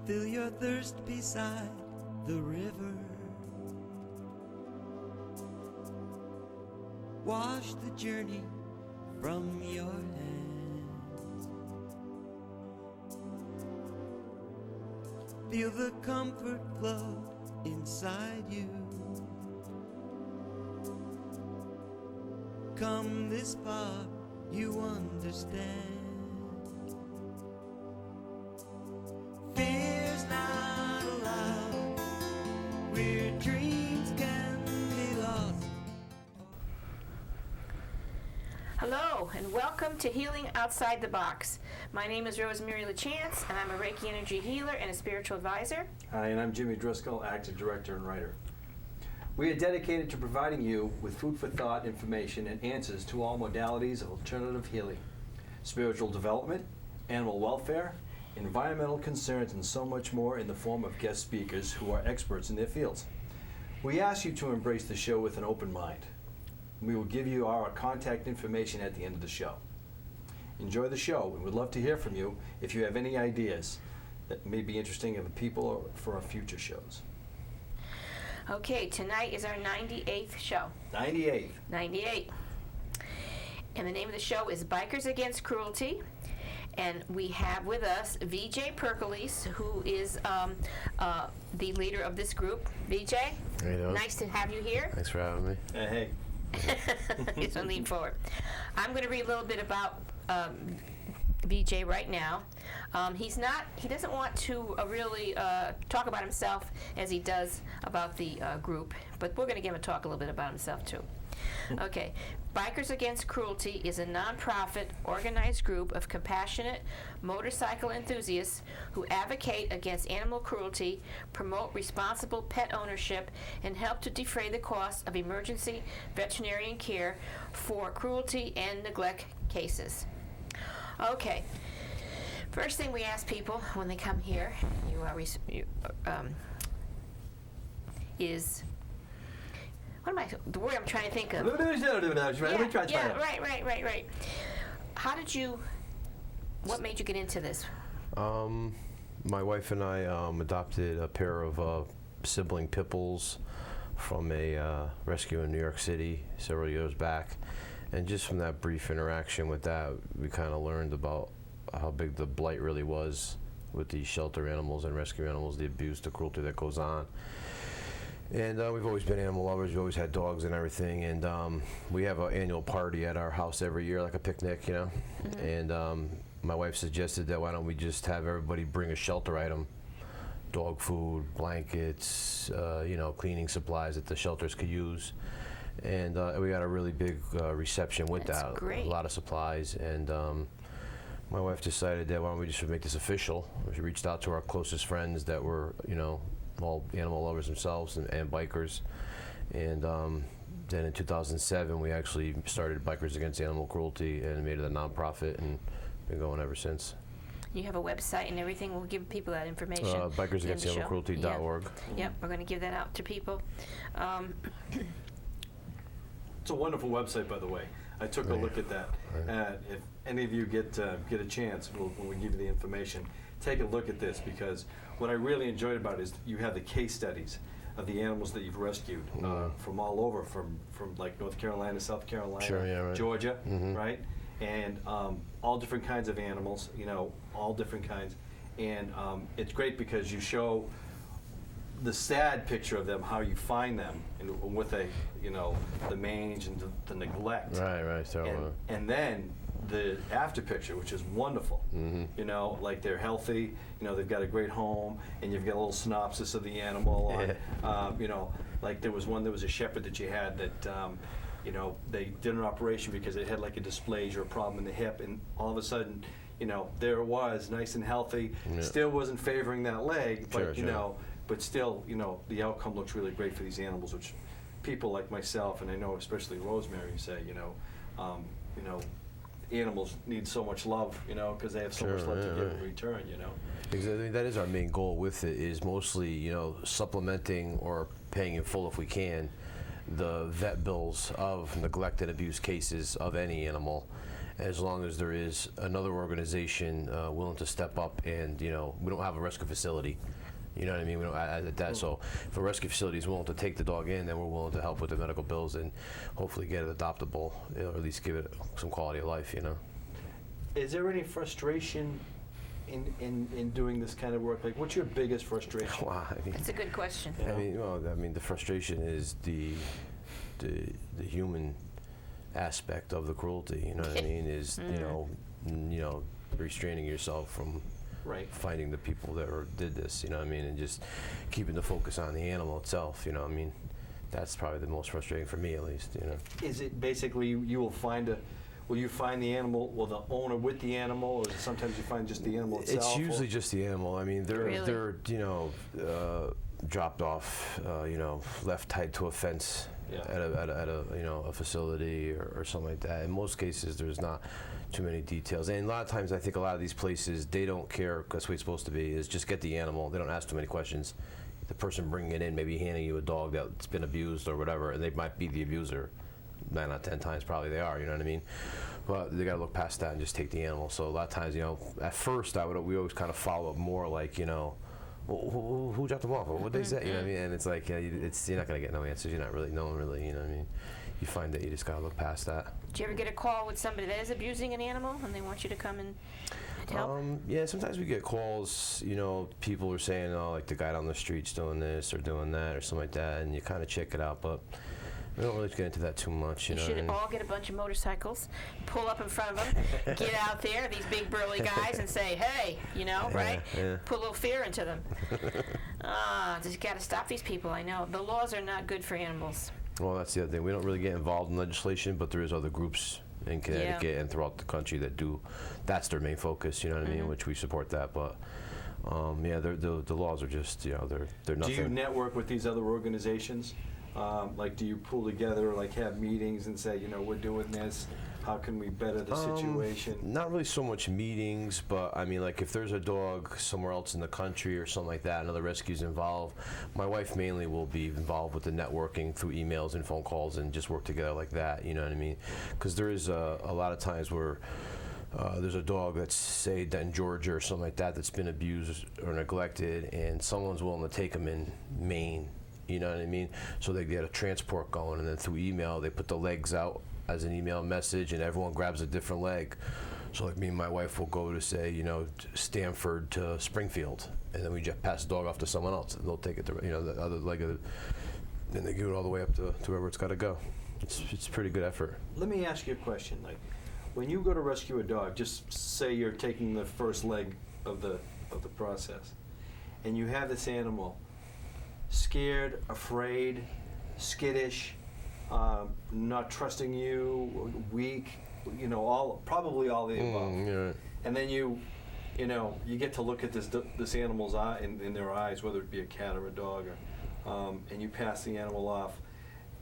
Fill your thirst beside the river. Wash the journey from your hands. Feel the comfort flow inside you. Come this far, you understand. Fear's not allowed where dreams can be lost. Hello and welcome to Healing Outside the Box. My name is Rosemary Lachance and I'm a Reiki Energy Healer and a Spiritual Advisor. Hi, and I'm Jimmy Driscoll, Active Director and Writer. We are dedicated to providing you with food for thought, information, and answers to all modalities of alternative healing, spiritual development, animal welfare, environmental concerns, and so much more in the form of guest speakers who are experts in their fields. We ask you to embrace the show with an open mind. We will give you our contact information at the end of the show. Enjoy the show. We would love to hear from you if you have any ideas that may be interesting of the people or for our future shows. Okay, tonight is our 98th show. 98. 98. And the name of the show is Bikers Against Cruelty. And we have with us VJ Peregolise, who is the leader of this group. VJ, How you doing? nice to have you here. Thanks for having me. Hey. He's going to lean forward. I'm going to read a little bit about VJ right now. He doesn't want to really talk about himself as he does about the group, but we're going to give him a talk a little bit about himself too. Okay. Bikers Against Cruelty is a non-profit, organized group of compassionate motorcycle enthusiasts who advocate against animal cruelty, promote responsible pet ownership, and help to defray the costs of emergency veterinarian care for cruelty and neglect cases. Okay. First thing we ask people when they come here, is the word I'm trying to think of. Right. What made you get into this? My wife and I adopted a pair of sibling pit bulls from a rescue in New York City several years back. And just from that brief interaction with that, we kind of learned about how big the blight really was with these shelter animals and rescue animals, the abuse, the cruelty that goes on. And we've always been animal lovers. We've always had dogs and everything. And we have an annual party at our house every year, like a picnic, you know. Mm-hmm. And my wife suggested that why don't we just have everybody bring a shelter item, dog food, blankets, cleaning supplies that the shelters could use. And we got a really big reception with that. Great. A lot of supplies. And my wife decided that why don't we just make this official. She reached out to our closest friends that were, all animal lovers themselves and bikers. And then in 2007, we actually started Bikers Against Animal Cruelty and made it a nonprofit and been going ever since. You have a website and everything. We'll give people that information. BikersAgainstAnimalCruelty.org. Yep, we're going to give that out to people. It's a wonderful website, by the way. I took a look at that. If any of you get a chance, when we give you the information, take a look at this, because what I really enjoyed about it is you have the case studies of the animals that you've rescued from all over, from like North Carolina, South Carolina, Georgia, right? And all different kinds of animals, all different kinds. And it's great because you show the sad picture of them, how you find them, and with the mange and the neglect. Right. So, and then the after picture, which is wonderful. Mm-hmm. Like they're healthy. They've got a great home, and you've got a little synopsis of the animal. Like there was a shepherd that you had that. They did an operation because it had like a dysplasia or a problem in the hip, and all of a sudden, there it was, nice and healthy. Yeah. Still wasn't favoring that leg, but but still, the outcome looks really great for these animals, which people like myself, and I know especially Rosemary, say, animals need so much love, because they have so much love to give in return, Because I think that is our main goal with it, is mostly, supplementing or paying in full if we can the vet bills of neglect and abuse cases of any animal. as long as there is another organization willing to step up, and we don't have a rescue facility. You know what I mean? We don't add that. So if a rescue facility is willing to take the dog in, then we're willing to help with the medical bills and hopefully get it adoptable, or at least give it some quality of life. Is there any frustration in doing this kind of work? Like, what's your biggest frustration? Well, That's a good question. the frustration is the human aspect of the cruelty. You know what I mean? Is restraining yourself from finding the people that did this. You know what I mean? And just keeping the focus on the animal itself. You know what I mean? That's probably the most frustrating for me, at least. Is it basically will you find the animal, the owner with the animal, or sometimes you find just the animal itself? It's usually just the animal. I mean, they're dropped off, left tied to a fence at a facility or something like that. In most cases, there's not too many details. And a lot of times, I think a lot of these places, they don't care. That's what it's supposed to be, is just get the animal. They don't ask too many questions. The person bringing it in, maybe handing you a dog that's been abused or whatever, and they might be the abuser. 9 out of 10 times probably they are, you know what I mean? But they got to look past that and just take the animal. So a lot of times, at first we always kind of follow up more like, who dropped them off? Or what they say? You know what I mean? And it's like, you're not going to get no answers. You're not really, no one really, you know what I mean? You find that you just got to look past that. Do you ever get a call with somebody that is abusing an animal and they want you to come and help? Yeah, sometimes we get calls, people are saying, like the guy down the street's doing this or doing that or something like that, and you kind of check it out, but we don't really get into that too much. You should all get a bunch of motorcycles, pull up in front of them, get out there, these big burly guys, and say, hey, right? Yeah. Put a little fear into them. Just got to stop these people, I know. The laws are not good for animals. Well, that's the other thing. We don't really get involved in legislation, but there is other groups in Connecticut and throughout the country that do. That's their main focus, you know what I mean, which we support that. But, the laws are just, they're nothing. Do you network with these other organizations? Do you pull together, have meetings and say, we're doing this, how can we better the situation? Not really so much meetings, but I mean, if there's a dog somewhere else in the country or something like that, another rescue's involved, my wife mainly will be involved with the networking through emails and phone calls and just work together like that, you know what I mean? Because there is a lot of times where there's a dog that's, say, in Georgia or something like that, that's been abused or neglected, and someone's willing to take them in Maine. You know what I mean? So they get a transport going, and then through email, they put the legs out as an email message, and everyone grabs a different leg. So me and my wife will go to, say, Stanford to Springfield, and then we just pass the dog off to someone else, and they'll take it to, the other leg of it, and they give it all the way up to wherever it's got to go. It's pretty good effort. Let me ask you a question. When you go to rescue a dog, just say you're taking the first leg of the process, and you have this animal scared, afraid, skittish, not trusting you, weak, probably all the above. Yeah. And then you get to look at this animal's eye in their eyes, whether it be a cat or a dog, and you pass the animal off.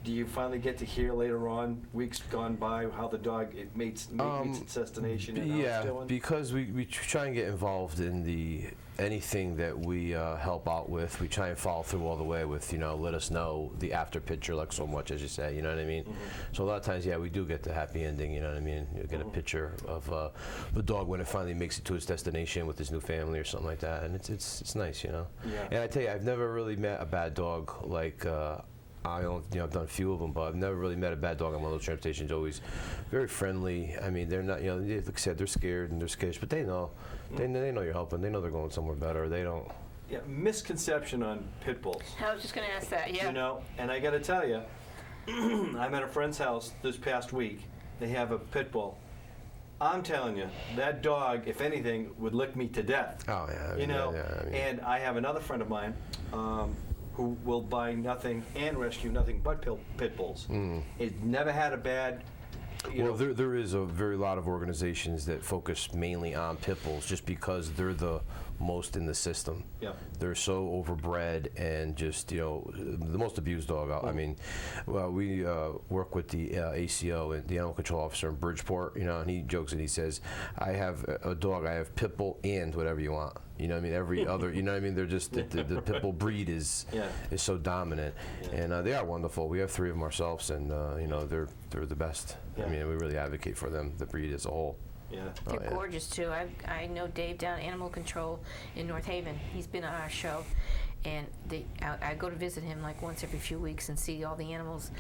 Do you finally get to hear later on, weeks gone by, how the dog meets its destination and how it's doing? Because we try and get involved in anything that we help out with. We try and follow through all the way with, let us know the after picture, like so much, as you say, you know what I mean? So a lot of times, we do get the happy ending, you know what I mean? You get a picture of the dog when it finally makes it to its destination with his new family or something like that, and it's nice, Yeah. And I tell you, I've never really met a bad dog I've done a few of them, but I've never really met a bad dog on one of those transportations. Always very friendly. I mean, they're not, like I said, they're scared and they're skittish, but they know. They know you're helping. They know they're going somewhere better. They don't. Yeah, misconception on pit bulls. I was just going to ask that, yeah. And I got to tell you, I'm at a friend's house this past week. They have a pit bull. I'm telling you, that dog, if anything, would lick me to death. Oh, yeah. And I have another friend of mine who will buy nothing and rescue nothing but pit bulls. He's never had a bad. There is a very lot of organizations that focus mainly on pit bulls just because they're the most in the system. Yeah. They're so overbred and just, the most abused dog. I mean, we work with the ACO, and the animal control officer in Bridgeport, and he jokes and he says, I have a dog, I have pit bull and whatever you want. You know what I mean? Every other, you know what I mean? They're just, the pit bull breed is so dominant. And they are wonderful. We have 3 of them ourselves, and, you know, they're the best. I mean, we really advocate for them, the breed as a whole. Yeah. They're gorgeous, too. I know Dave down at Animal Control in North Haven. He's been on our show. And I go to visit him like once every few weeks and see all the animals.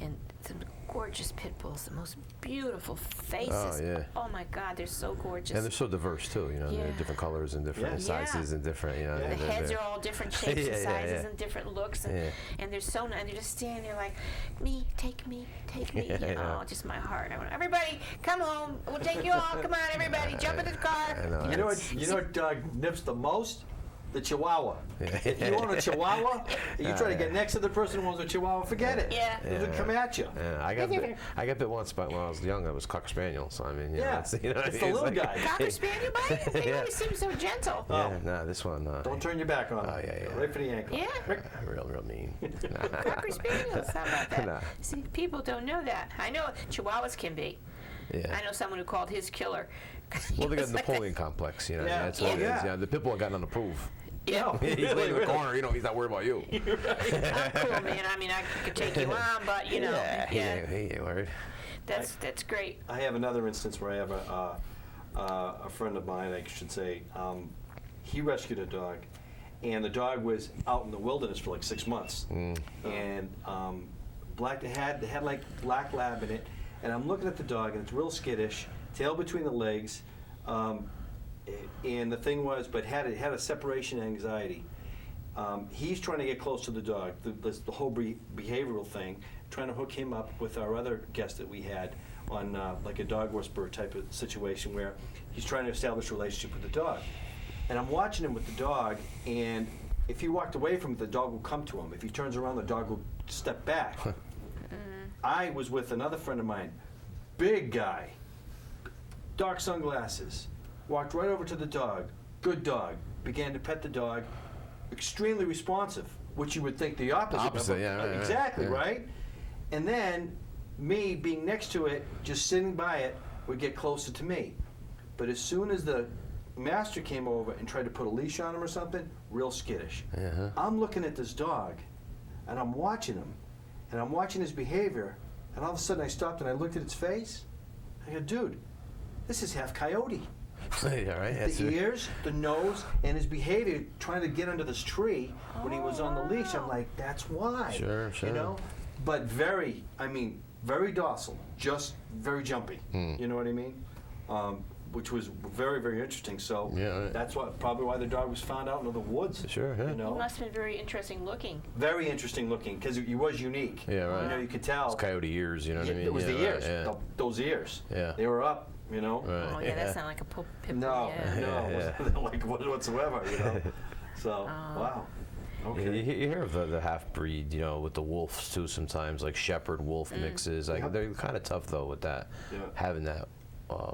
And some gorgeous pit bulls, the most beautiful faces. Oh, yeah. Oh, my God, they're so gorgeous. And they're so diverse, too. You know, they're different colors and different sizes and different, you know. The heads are all different shapes and sizes and different looks. And, and they're so nice. They're just standing there like, me, take me, take me. You know, just my heart. I want, everybody, come home. We'll take you all. Come on, everybody. Jump in the car. You know what dog nips the most? The Chihuahua. If you own a Chihuahua, you try to get next to the person who owns a Chihuahua, forget it. It'll come at you. I got bit once, but when I was young, I was Cocker Spaniel. So I mean, it's you know, the little guy. Cocker Spaniel bite? They always seem so gentle. No, this one. Don't turn your back on him. Right for the ankle. Yeah. Real mean. Cocker Spaniels. How about that? See, people don't know that. I know Chihuahuas can be. I know someone who called his killer. Well, they got the Napoleon complex, you know. That's what it is. Yeah, the pit bull got nothing to prove. Yeah, he's laying in the corner. You know, he's not worried about you. I'm cool, man. I mean, I could take you on, but you know, he ain't worried. That's great. I have another instance where I have a friend of mine, I should say. He rescued a dog, and the dog was out in the wilderness for like 6 months, and they had like black lab in it, and I'm looking at the dog, and it's real skittish, tail between the legs. And the thing was, but had a separation anxiety. He's trying to get close to the dog. The whole behavioral thing, trying to hook him up with our other guest that we had on like a dog whisperer type of situation where he's trying to establish a relationship with the dog. And I'm watching him with the dog, and if he walked away from it, the dog will come to him. If he turns around, the dog will step back. I was with another friend of mine, big guy, dark sunglasses. Walked right over to the dog, good dog, began to pet the dog, extremely responsive, which you would think the opposite. Exactly, right? And then me being next to it, just sitting by it, would get closer to me. But as soon as the master came over and tried to put a leash on him or something, real skittish. I'm looking at this dog, and I'm watching him, and I'm watching his behavior, and all of a sudden I stopped and I looked at its face. I go, dude, this is half coyote. The ears, the nose, and his behavior trying to get under this tree when he was on the leash. I'm like, that's why. Sure. You know? But very docile, just very jumpy. You know what I mean? Which was very, very interesting. So that's probably why the dog was found out in the woods. Sure, You know? He must have been very interesting looking. Very interesting looking, because he was unique. Yeah, right. You know, you could tell. It's coyote ears, you know what I mean? It was the ears, those ears. Yeah. They were up. You know? Right. Oh yeah, that's not like a pit bull. No, it wasn't like whatsoever. You know. So wow. Okay. You hear of the half breed, you know, with the wolves too. Sometimes like shepherd wolf mixes. Like they're kind of tough though with that, having that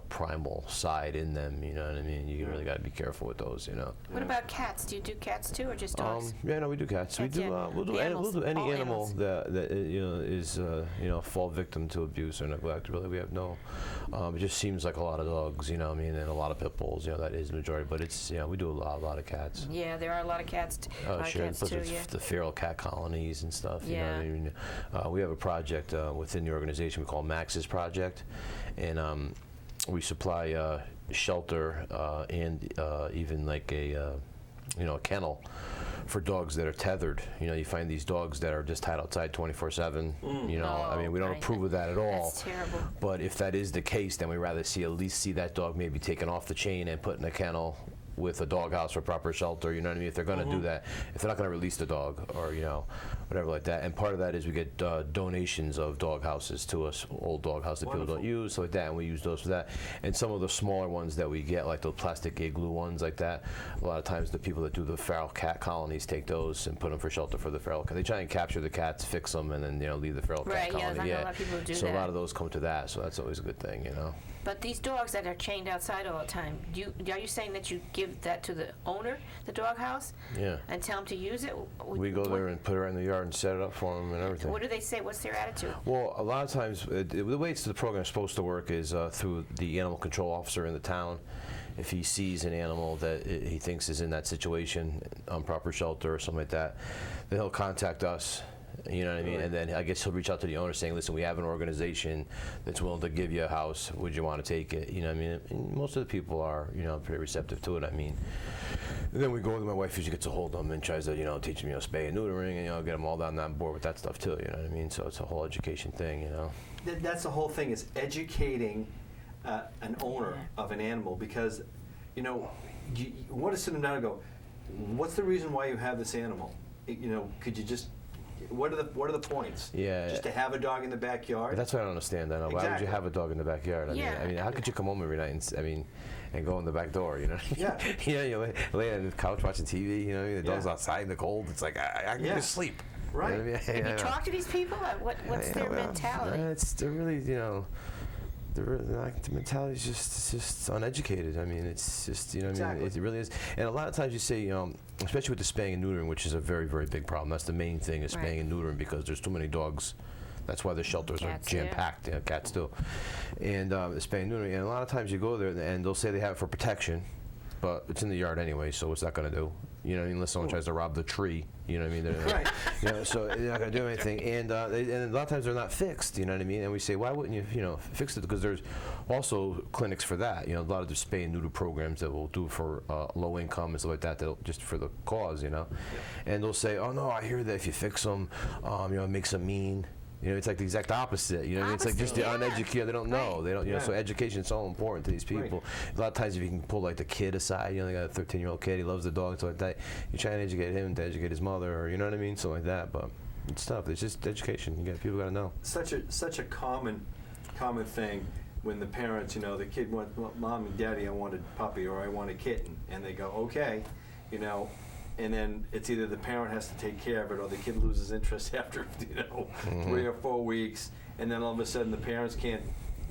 primal side in them. You know what I mean? You really got to be careful with those. You know. What about cats? Do you do cats too, or just dogs? Yeah, no, we do cats. We'll do any animal that you know is you know fall victim to abuse or neglect. Really, we have no. It just seems like a lot of dogs, you know what I mean, and a lot of pit bulls, you know, that is the majority. But it's, you know, we do a lot of cats. Yeah, there are a lot of cats. Sure. Cats Plus too, the feral cat colonies and stuff. You know what I mean? We have a project within the organization we call Max's Project, and we supply shelter and even like a kennel for dogs that are tethered. You know, you find these dogs that are just tied outside 24/7. You know, I mean, we don't approve of that at all. That's terrible. But if that is the case, then we rather at least see that dog maybe taken off the chain and put in a kennel with a doghouse for proper shelter. You know what I mean? If they're going to do that, if they're not going to release the dog or, you know, whatever like that. And part of that is we get donations of dog houses to us, old dog houses that people don't use, so like that, and we use those for that. And some of the smaller ones that we get, like the plastic igloo ones like that, a lot of times the people that do the feral cat colonies take those and put them for shelter for the feral cat. They try and capture the cats, fix them, and then, you know, leave the feral cat colony. Right, yeah, I know a lot of people do so that. A lot of those come to that, so that's always a good thing, you know. But these dogs that are chained outside all the time, are you saying that you give that to the owner, the doghouse? Yeah. And tell them to use it? We go there and put it in the yard and set it up for them and everything. What do they say? What's their attitude? Well, a lot of times, the way the program is supposed to work is through the animal control officer in the town. if he sees an animal that he thinks is in that situation, proper shelter or something like that, then he'll contact us. You know what I mean? And then I guess he'll reach out to the owner saying, listen, we have an organization that's willing to give you a house. Would you want to take it? You know what I mean? And most of the people are, pretty receptive to it. I mean, and then we go with my wife usually gets a hold of them and tries to, teach them, spay and neutering and, get them all down on board with that stuff too. You know what I mean? So it's a whole education thing, That's the whole thing, is educating an owner of an animal, because, you want to sit them down and go, what's the reason why you have this animal? Could you just, what are the points? Yeah. Just to have a dog in the backyard? That's what I don't understand. I know. Why would you have a dog in the backyard? I mean, how could you come home every night and go in the back door? Yeah. You lay on the couch watching TV. The dog's outside in the cold. It's like I can just sleep. Right. Have you talked to these people? What's their mentality? They're really, the mentality is just uneducated. I mean, it's just, Exactly. it really is. And a lot of times you say, especially with the spaying and neutering, which is a very, very big problem. That's the main thing, is spaying and neutering, because there's too many dogs. That's why the shelters are jam-packed. Cats too. And the spaying and neutering. And a lot of times you go there and they'll say they have it for protection, but it's in the yard anyway, so what's that going to do? Unless someone tries to rob the tree, Right. So they're not going to do anything. And a lot of times they're not fixed, And we say, why wouldn't you, fix it? Because there's also clinics for that. A lot of the spay and neuter programs that we'll do for low income and stuff like that, just for the cause, And they'll say, oh no, I hear that if you fix them, it makes them mean. It's like the exact opposite. It's like just the uneducated. They don't know. They don't. So education is so important to these people. Right. A lot of times, if you can pull like the kid aside, they got a 13-year-old kid. He loves the dog, so like that. You try and educate him to educate his mother, or what I mean, something like that. But it's tough. It's just education. People got to know. Such a common thing when the parents, the kid wants, well, Mom and Daddy, I want a puppy or I want a kitten, and they go, okay, and then it's either the parent has to take care of it or the kid loses interest after 3 or 4 weeks, and then all of a sudden the parents can't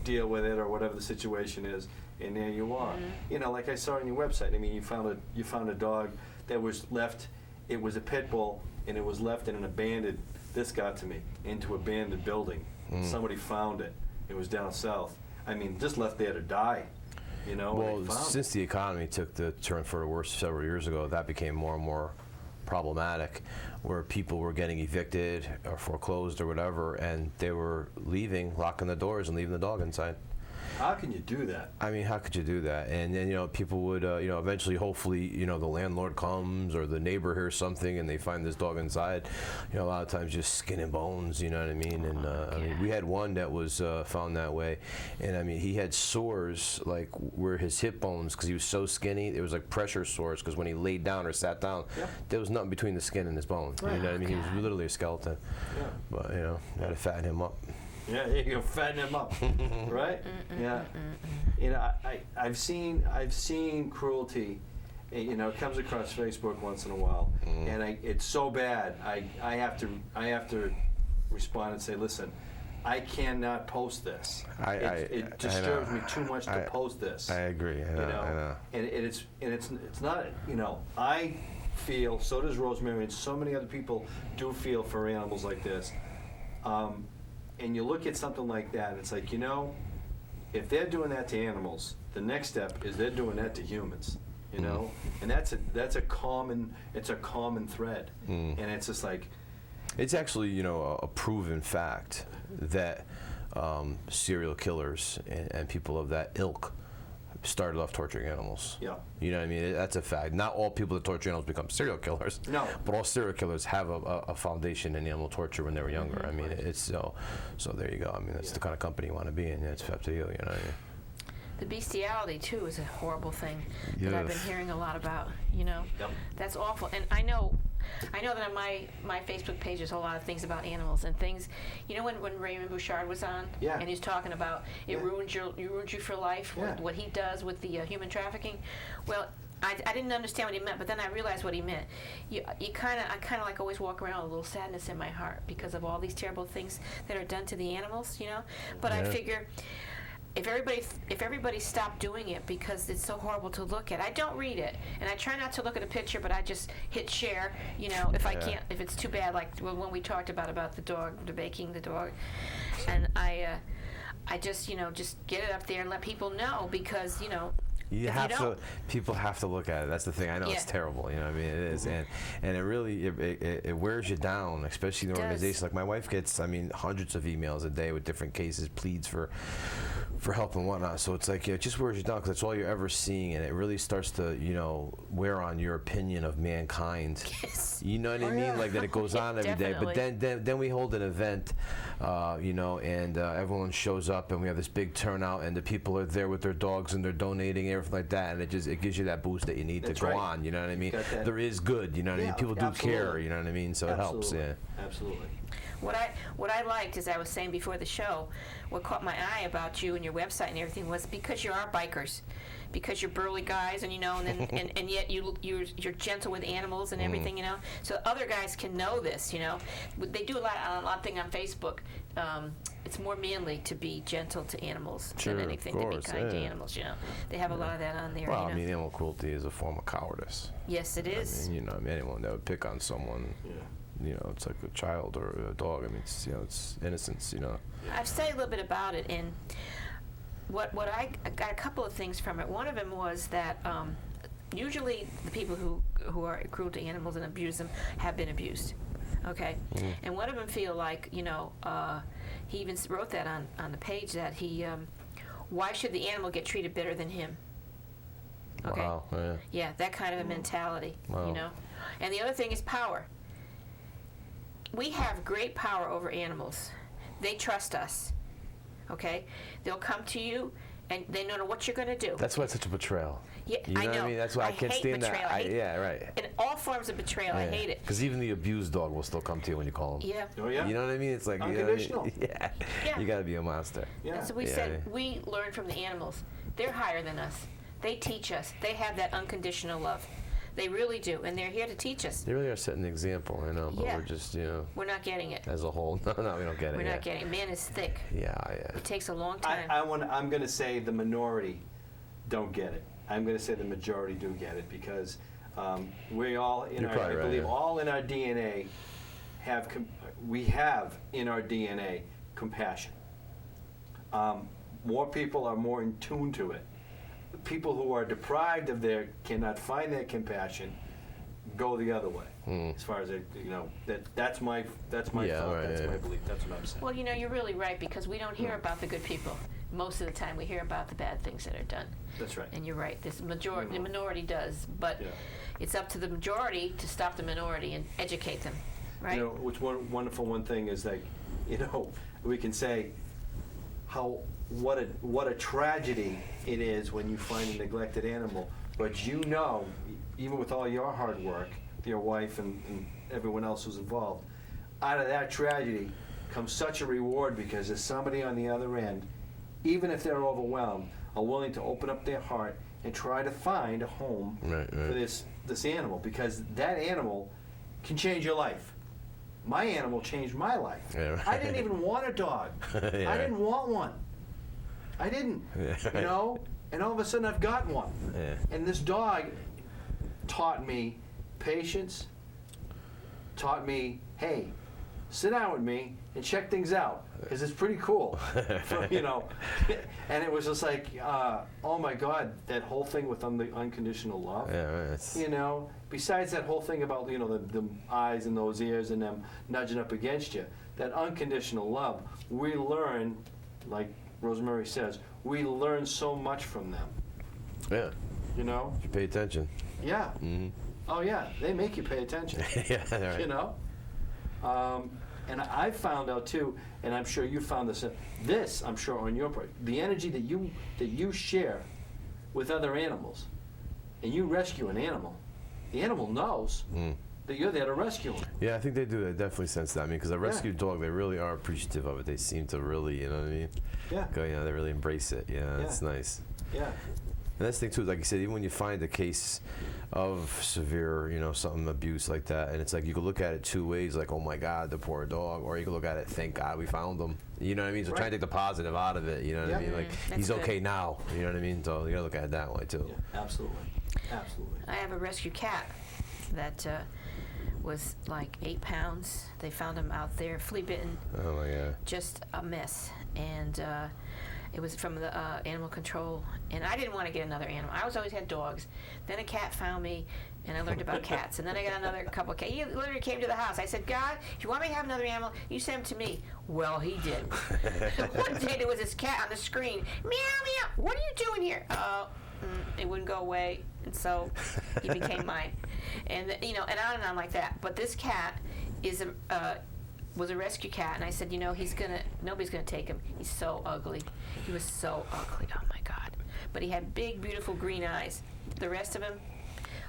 deal with it or whatever the situation is, and there you are. Like I saw on your website, I mean, you found a dog that was left. It was a pit bull, and it was left in an abandoned, this got to me, into abandoned building. Somebody found it. It was down south. I mean, just left there to die. Well, since the economy took the turn for the worse several years ago, that became more and more problematic, where people were getting evicted or foreclosed or whatever, and they were leaving, locking the doors and leaving the dog inside. How can you do that? I mean, how could you do that? And then, people would, eventually, hopefully, the landlord comes or the neighbor hears something and they find this dog inside. A lot of times just skin and bones, you know what I mean? And I mean, we had one that was found that way. And I mean, he had sores like where his hip bones, because he was so skinny, there was like pressure sores, because when he laid down or sat down, there was nothing between the skin and his bone. You know what I mean? He was literally a skeleton. Yeah. But, you had to fatten him up. Yeah, you can fatten him up, right? Yeah. I've seen Cruelty. It comes across Facebook once in a while, and it's so bad. I have to respond and say, listen, I cannot post this. It disturbs me too much to post this. I agree. I know. And it's not. I feel. So does Rosemary, and so many other people do feel for animals like this. And you look at something like that, and it's like, if they're doing that to animals, the next step is they're doing that to humans, and that's a common thread, and it's just like, it's actually a proven fact that serial killers and people of that ilk started off torturing animals. Yeah. You know what I mean? That's a fact. Not all people that torture animals become serial killers. No. But all serial killers have a foundation in animal torture when they were younger. I mean, it's so there you go. I mean, that's the kind of company you want to be in. It's up to you, The bestiality, too, is a horrible thing that I've been hearing a lot about, Yep. That's awful. And I know that on my Facebook page there's a lot of things about animals and things, when Raymond Bouchard was on, and he's talking about it ruins you for life, what he does with the human trafficking. Well, I didn't understand what he meant, but then I realized what he meant. I kind of like always walk around with a little sadness in my heart because of all these terrible things that are done to the animals, But I figure, if everybody stopped doing it because it's so horrible to look at. I don't read it, and I try not to look at a picture, but I just hit share, if I can't, if it's too bad, like when we talked about the dog, the baking the dog, and I just, just get it up there and let people know, because, You If have you to. don't- People have to look at it. That's the thing. I know it's Yeah. terrible. You know what I mean? It is, and it really it wears you down, especially in an It does. organization like my wife gets. I mean, hundreds of emails a day with different cases, pleads for help and whatnot. So it's like it just wears you down because that's all you're ever seeing, and it really starts to wear on your opinion of mankind. Yes. You know what I mean? Like that it goes on every day. But Definitely. then we hold an event, and everyone shows up, and we have this big turnout, and the people are there with their dogs, and they're donating everything like that, and it gives you that boost that you need That's to go right. on. You know what I mean? Got that. There is good. You know what I mean? People do care. absolutely. You know what I mean? So it helps. Absolutely. Yeah. Absolutely. What I liked, as I was saying before the show, what caught my eye about you and your website and everything was because you are bikers, because you're burly guys, and and yet you're gentle with animals and everything, So other guys can know this, They do a lot of thing on Facebook. It's more manly to be gentle to animals Sure, than of anything course, to be kind to yeah. animals. They have a lot of that on there. Well, I mean, animal cruelty is a form of cowardice. Yes, it is. I mean, anyone that would pick on someone. Yeah. It's like a child or a dog. I mean, it's innocence. I've studied a little bit about it, and what I got a couple of things from it. One of them was that usually the people who are cruel to animals and abuse them have been abused. Okay, and one of them feel like he even wrote that on the page that why should the animal get treated better than him? Okay, Wow. Yeah. yeah, that kind of a mentality, Wow. And the other thing is power. We have great power over animals. They trust us. Okay, they'll come to you, and they know what you're going to do. That's why it's such a betrayal. Yeah, You know I know. what I mean? That's why I can't hate stand betrayal. that. Yeah, right. In all forms of betrayal, I hate it. Because even the abused dog will still come to you when you call him. Yeah. Oh yeah. You know what I mean? It's like Unconditional. Yeah. Yeah. You got to be a monster. Yeah. That's what we Yeah. said. We learn from the animals. They're higher than us. They teach us. They have that unconditional love. They really do, and they're here to teach us. They really are setting the example, I know, but Yeah. we're just, We're not getting it. as a whole, no, we don't get it. We're yeah. not getting it. Man is thick. Yeah. It takes a long time. I'm going to say the minority don't get it. I'm going to say the majority do get it because we all You're probably right, yeah. all in our DNA we have in our DNA compassion. More people are more in tune to it. People who are deprived of cannot find their compassion, go the other way. As far as that's my Yeah, thought. right, That's yeah. my belief. That's what I'm saying. Well, you're really right, because we don't hear about the good people. Most of the time, we hear about the bad things that are done. That's right. And you're right. The minority does, but Yeah. it's up to the majority to stop the minority and educate them, right? Which one thing is that, we can say what a tragedy it is when you find a neglected animal, but even with all your hard work, your wife and everyone else who's involved, out of that tragedy comes such a reward because there's somebody on the other end, even if they're overwhelmed, are willing to open up their heart and try to find a home Right. for this animal, because that animal can change your life. My animal changed my life. Yeah, right. I didn't even want a dog. Yeah. I didn't want one. I didn't. Yeah. And all of a sudden I've got one. Yeah. And this dog taught me patience, taught me, hey, sit down with me and check things out, because it's pretty cool. And it was just like, oh my God, that whole thing with the unconditional love. Yeah, right. It's- Besides that whole thing about, the eyes and those ears and them nudging up against you, that unconditional love, we learn, like Rosemary says, we learn so much from them, yeah. you know? You pay attention. Yeah. Mhm. Oh yeah, they make you pay attention, Yeah, right. you know? And I found out too, and I'm sure you found this I'm sure on your part, the energy that you share with other animals, and you rescue an animal, the animal knows that you're there to rescue them. Yeah, I think they do. They definitely sense that. I mean, because a rescued dog, they really are appreciative of it. They seem to really, you know what I mean? Yeah. They really embrace it. Yeah, it's nice. Yeah. And that's the thing too, like you said, even when you find a case of severe, something abuse like that, and it's like you could look at it two ways, like, oh my God, the poor dog, or you could look at it, thank God we found him. You know what I mean? So try to take the positive out of it. You know what I mean? Like he's That's okay good. now. You know what I mean? So you gotta look at it that way too. Yeah, absolutely. Absolutely. I have a rescue cat that was like 8 pounds. They found him out there, flea bitten, Oh my God. just a mess. And It was from the animal control, and I didn't want to get another animal. I always had dogs. Then a cat found me, and I learned about cats. And then I got another couple of cats. He literally came to the house. I said, God, if you want me to have another animal, you send him to me. Well, he did. One day there was this cat on the screen. Meow, meow. What are you doing here? It wouldn't go away, and so he became mine. And and on and on like that. But this cat was a rescue cat, and I said, nobody's gonna take him. He's so ugly. He was so ugly. Oh my God! But he had big, beautiful green eyes. The rest of him,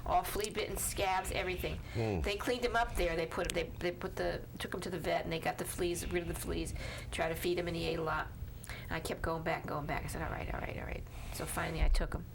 all flea-bitten, scabs, everything. They cleaned him up there. They took him to the vet, and they got the fleas, rid of the fleas. Tried to feed him, and he ate a lot. And I kept going back. I said, all right. So finally, I took him.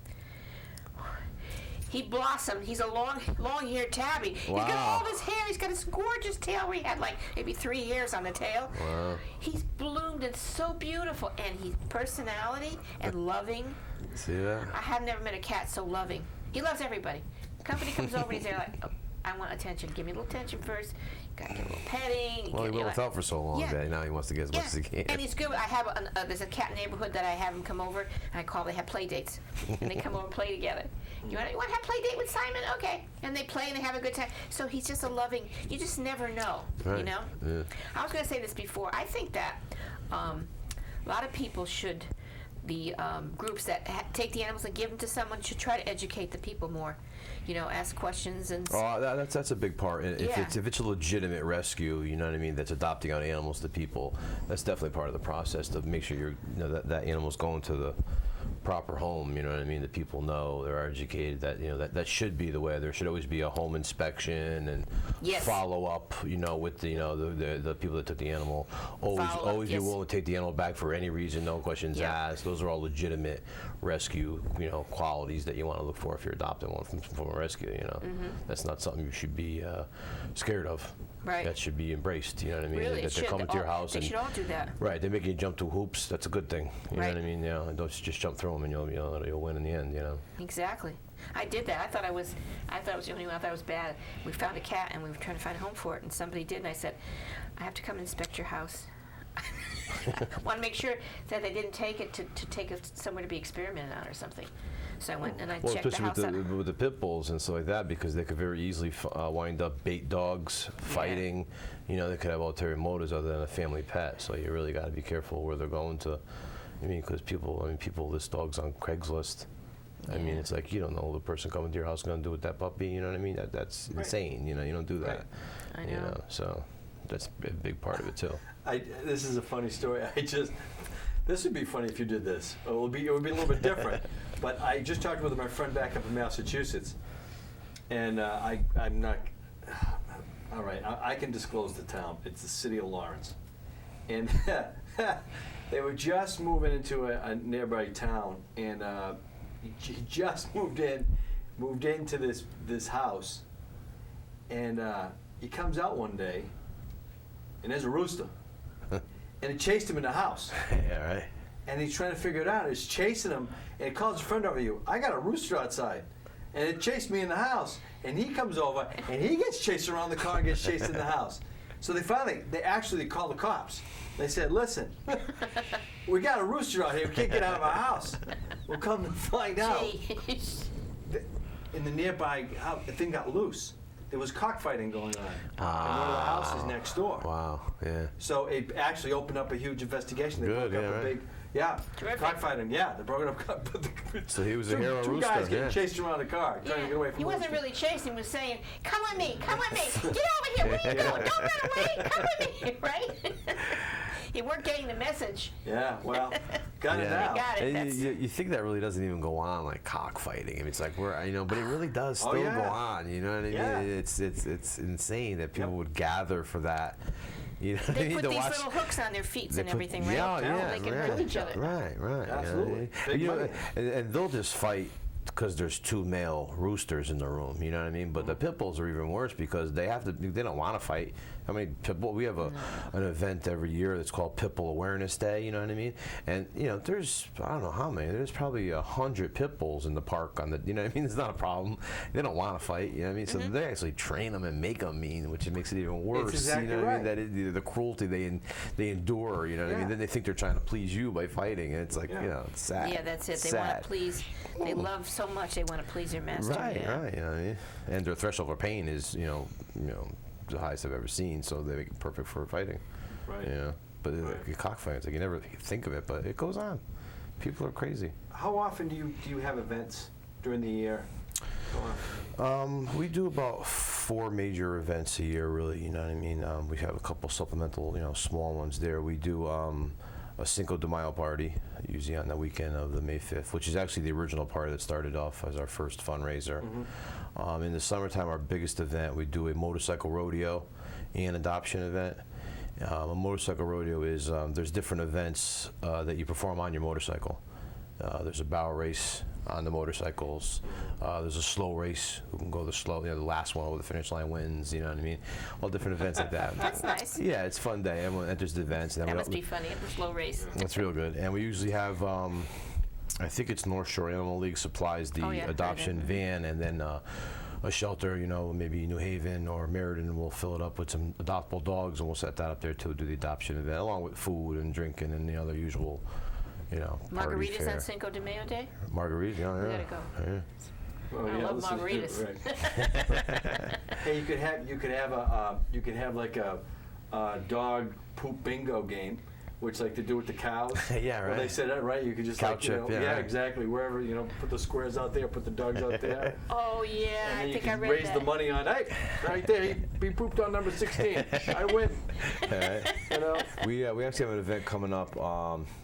He blossomed. He's a long-haired tabby. Wow. He's got all this hair. He's got this gorgeous tail where he had like maybe 3 hairs on the tail. Wow. He's bloomed and so beautiful. And his personality and loving. See that? I have never met a cat so loving. He loves everybody. Company comes over and he's there like, oh, I want attention. Give me a little attention first. Got to get a little petting. Well, he will without for so long. Yeah. That now he wants to get as much as he can. And he's good. I have there's a cat neighborhood that I have him come over, and they have play dates, and they come over and play together. You want to have a play date with Simon? Okay. And they play and they have a good time. So he's just a loving. You just never know. Right. Yeah. I was going to say this before. I think that a lot of people should. The groups that take the animals and give them to someone should try to educate the people more. Ask questions and. Oh, that's a big part. And if it's a legitimate rescue, you know what I mean, that's adopting out animals to people, that's definitely part of the process to make sure that animal's going to the proper home. You know what I mean? That people know, they're educated. That should be the way. There should always be a home inspection and follow up. With the people that took the animal. Always be willing to take the animal back for any reason, no questions asked. Those are all legitimate rescue qualities that you want to look for if you're adopting one from a rescue. That's not something you should be scared of. Right. That should be embraced. You know what I mean? Really, that they're coming to your house. They should all do that. Right. They're making you jump through hoops. That's a good thing. You know what I mean? Don't just jump through them and you'll win in the end. Exactly. I did that. I thought I was the only one. I thought it was bad. We found a cat and we were trying to find a home for it, and somebody did, and I said, I have to come inspect your house. Want to make sure that they didn't take it to take it somewhere to be experimented on or something. So I went and I checked the house out. With the pit bulls and stuff like that, because they could very easily wind up bait dogs, fighting. They could have ulterior motives other than a family pet. So you really got to be careful where they're going to. Because people list dogs on Craigslist. It's like you don't know the person coming to your house going to do with that puppy. You know what I mean? That's insane. You don't do that. Right. I know. So that's a big part of it too. This is a funny story. This would be funny if you did this. It would be a little bit different. But I just talked with my friend back up in Massachusetts, and I'm not. All right, I can disclose the town. It's the city of Lawrence, and they were just moving into a nearby town, and he just moved into this house, and he comes out one day, and there's a rooster. And it chased him in the house. Yeah, right. And he's trying to figure it out. It's chasing him, and it calls a friend over you. I got a rooster outside, and it chased me in the house. And he comes over, and he gets chased around the car and gets chased in the house. So they actually called the cops. They said, "Listen, we got a rooster out here. We can't get out of our house. We'll come and find out." In the nearby house, the thing got loose. There was cockfighting going on in one of the houses next door. Wow, yeah. So it actually opened up a huge investigation. They broke up a big, cockfighting. Yeah, they broke it up. So he was a hero rooster. Two guys getting chased around the car, trying to get away from. He wasn't really chasing. He was saying, "Come with me, get over here. Where are you going? Don't run away. Come with me." Right? You weren't getting the message. Yeah, well, got it now. Got it. And you think that really doesn't even go on, like cockfighting. It's like but it really does still go on. You know what I mean? Yeah. It's insane that people would gather for that. They put these little hooks on their feet and everything, right? Yeah, they can hurt each other. Right. Absolutely. And they'll just fight because there's two male roosters in the room. You know what I mean? But the pit bulls are even worse because they don't want to fight. How many pitbull? We have an event every year that's called Pitbull Awareness Day. You know what I mean? And there's I don't know how many. There's probably 100 pit bulls in the park on the. You know what I mean? It's not a problem. They don't want to fight. You know what I mean? So they actually train them and make them mean, which makes it even worse. It's exactly you know what right. I mean? That the cruelty they endure. You know what I mean? Then they think they're trying to please you by fighting, and it's like it's sad. Yeah, that's it. They Sad. want to please. They love so much. They want to please their master. Right, yeah. right. You know what I mean? And their threshold for pain is, the highest I've ever seen. So they make it perfect for fighting. Right. Yeah. But cockfighting, it's like you never think of it, but it goes on. People are crazy. How often do you have events during the year? We do about 4 major events a year, really. You know what I mean? We have a couple supplemental, small ones there. We do a Cinco de Mayo party, usually on the weekend of the May 5th, which is actually the original party that started off as our first fundraiser. In the summertime, our biggest event, we do a motorcycle rodeo and adoption event. A motorcycle rodeo is, there's different events that you perform on your motorcycle. There's a barrel race on the motorcycles. There's a slow race. Who can go the slow? The last one over the finish line wins. You know what I mean? All different events like that. That's nice. Yeah, it's a fun day. Everyone enters the events. And That then must be funny at the slow race. That's real good. And we usually have, I think it's North Shore Animal League supplies the adoption van, and then a shelter, maybe New Haven or Meriden will fill it up with some adoptable dogs, and we'll set that up there to do the adoption event, along with food and drinking and the other usual, party Margaritas fare. on Cinco de Mayo Day? Margaritas, yeah. We gotta go. Yeah. Well, I love listen, margaritas. Right. Hey, you could have like a dog poop bingo game, which like they do with the cows. Yeah, Where right. they said that, right? You could just Cow chip, yeah, right. exactly. Wherever put the squares out there, put the dogs out there. Oh, yeah, And I then you think I can read raise that. the money on, hey, right there, he pooped on number 16. I win. We actually have an event coming up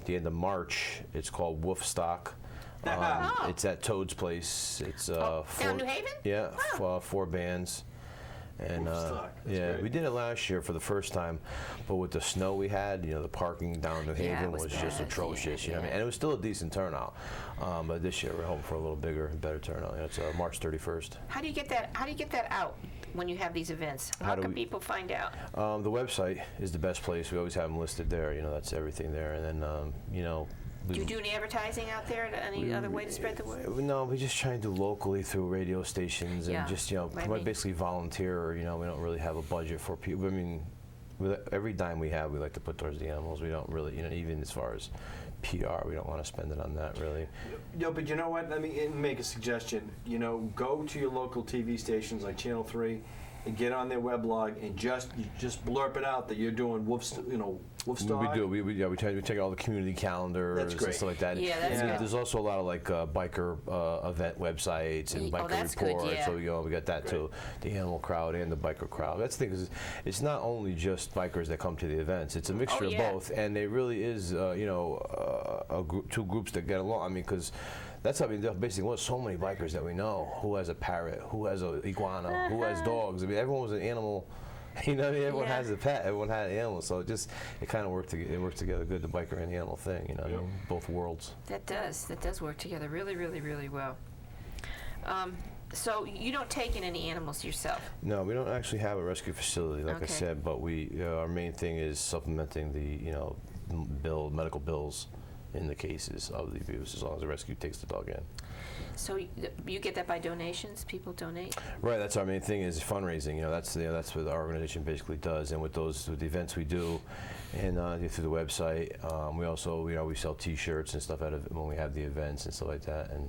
the end of March. It's called Wolfstock. It's at Toad's Place. It's down New Haven? Yeah, 4 bands. And Wolfstock, that's great. we did it last year for the first time, but with the snow we had, the parking down New Yeah, it Haven was was just bad. atrocious. Yeah, You know what I mean? And it was still a decent turnout. But this year we're hoping for a little bigger and better turnout. It's March 31st. How do you get that out when you have these events? How can people find out? The website is the best place. We always have them listed there. That's everything there. And then Do you do any advertising out there? Any other way to spread the word? No, we just try and do locally through radio stations and Yeah, just I mean- basically volunteer. Or, we don't really have a budget for people. I mean, every dime we have, we like to put towards the animals. We don't really, even as far as PR, we don't want to spend it on that really. But you know what? Let me make a suggestion. Go to your local TV stations like Channel 3 and get on their weblog and just blurb it out that you're doing Wolfstock. We do. We take all the community calendars That's great. and stuff like that. Yeah, that's good. There's also a lot of biker event websites and biker that's good, reports. yeah. So we got that too. The animal crowd and the biker crowd. That's the thing. Is it's not only just bikers that come to the events. It's a mixture of both, and there really is two groups that get along. I mean, because. That's basically what so many bikers that we know. Who has a parrot? Who has an iguana? Who has dogs? I mean, everyone was an animal. Everyone has a pet. Everyone had an animal. So it kind of worked together good. The biker and the animal thing. Both worlds. That does work together really, really, really well. So you don't take in any animals yourself? No, we don't actually have a rescue facility, like I Okay. said. But our main thing is supplementing the medical bills in the cases of the abuse, as long as the rescue takes the dog in. So you get that by donations? People donate? Right, that's our main thing is fundraising. That's what our organization basically does. And with the events we do, and through the website, we also we sell T-shirts and stuff when we have the events and stuff like that. And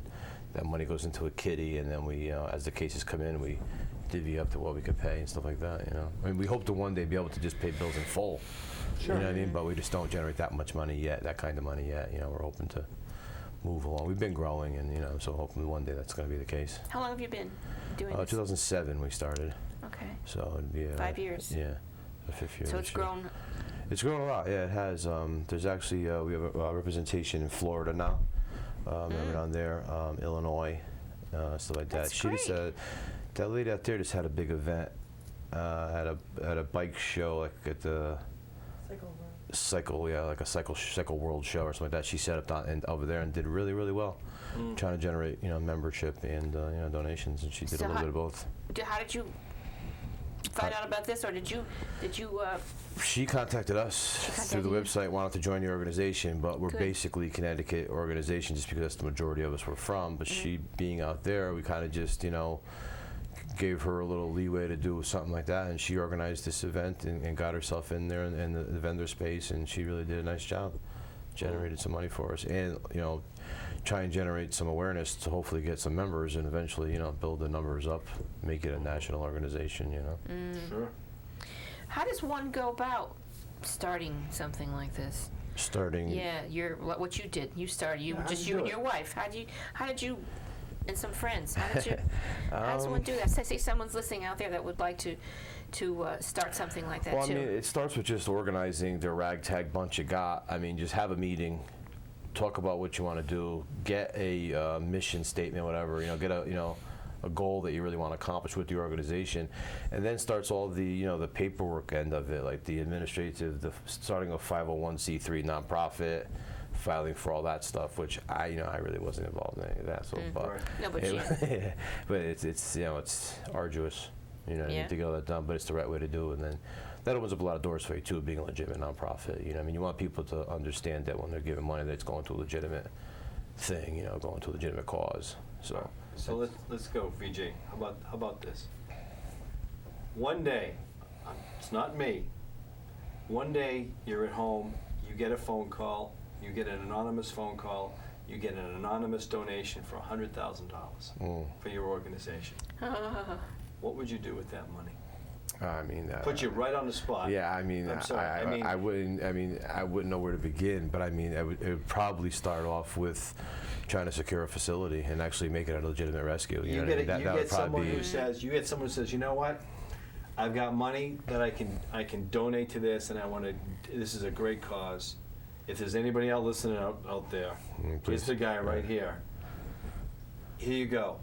that money goes into a kitty, and then we, as the cases come in, we divvy up to what we can pay and stuff like that. I mean, we hope to one day be able to just pay bills in full. Sure. You know what I mean? But we just don't generate that much money yet, that kind of money yet. We're hoping to move along. We've been growing, and so hopefully one day that's going to be the case. How long have you been doing this? 2007 we started. Okay. So it'd be 5 years. Yeah, the 5th year. So this it's year. grown. It's grown a lot. Yeah, it has. There's actually we have a representation in Florida now. Around there, Illinois, stuff like that. That's She just great. that lady out there just had a big event at a bike show, like at the cycle, like a cycle world show or something like that. She set up over there and did really, really well, trying to generate membership and donations, and she did So a little bit of both. How did you find out about this, or did you? She contacted us through the website, wanted to join the organization, but we're basically a Connecticut organization just because that's the majority of us were from. But she being out there, we kind of just, gave her a little leeway to do something like that, and she organized this event and got herself in there in the vendor space, and she really did a nice job, generated some money for us, and try and generate some awareness to hopefully get some members and eventually build the numbers up, make it a national organization. Sure. How does one go about starting something like this? Yeah, what you did. You started. You and your wife. How did you? And some friends. How does one do that? Say someone's listening out there that would like to start something like that too. Well, it starts with just organizing the ragtag bunch you got. Just have a meeting, talk about what you want to do, get a mission statement, whatever. Get a goal that you really want to accomplish with the organization, and then starts all the the paperwork end of it, like the administrative, starting a 501c3 nonprofit, filing for all that stuff, which I really wasn't involved in any of that. So, but it's arduous. You need to get all that done, but it's the right way to do it, and then that opens up a lot of doors for you too, being a legitimate nonprofit. You want people to understand that when they're giving money, that it's going to a legitimate thing. Going to a legitimate cause. So let's go, VJ. How about this? One day, it's not me. One day you're at home, you get a phone call, you get an anonymous phone call, you get an anonymous donation for $100,000 for your organization. What would you do with that money? Put you right on the spot. Yeah, I'm sorry. I wouldn't. I wouldn't know where to begin. But it would probably start off with trying to secure a facility and actually make it a legitimate rescue. You get someone who says, you know what? I've got money that I can donate to this, and I want to. This is a great cause. If there's anybody else listening out there, here's the guy right here. Here you go.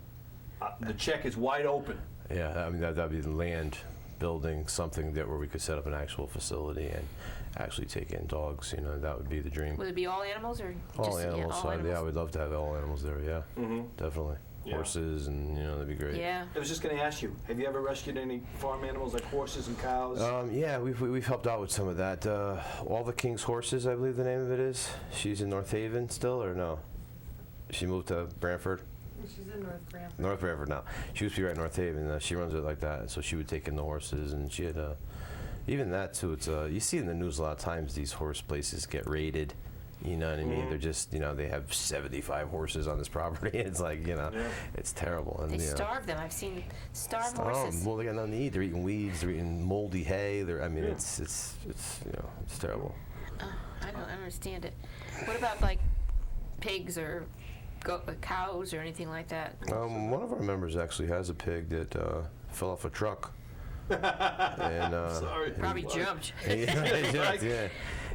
The check is wide open. Yeah, that'd be the land, building something where we could set up an actual facility and actually take in dogs. That would be the dream. Would it be all animals or all animals? all animals? Yeah, I would love to have all animals there. Yeah, definitely. Yeah. Horses and that'd be great. Yeah. I was just going to ask you, have you ever rescued any farm animals like horses and cows? Yeah, we've helped out with some of that. All the King's Horses, I believe the name of it is. She's in North Haven still, or no? She moved to Brantford. She's in North Brantford. North Brantford now. She used to be right in North Haven. She runs it like that. So she would take in the horses, and she had even that too. It's you see in the news a lot of times these horse places get raided. You know what I mean? They're just they have 75 horses on this property. It's like it's terrible. And they starve them. I've seen starved horses. Well, they got nothing to eat. They're eating weeds. They're eating moldy hay. It's terrible. Oh, I don't understand it. What about like pigs or cows or anything like that? One of our members actually has a pig that fell off a truck. And Sorry. Probably jumped. He jumped, yeah.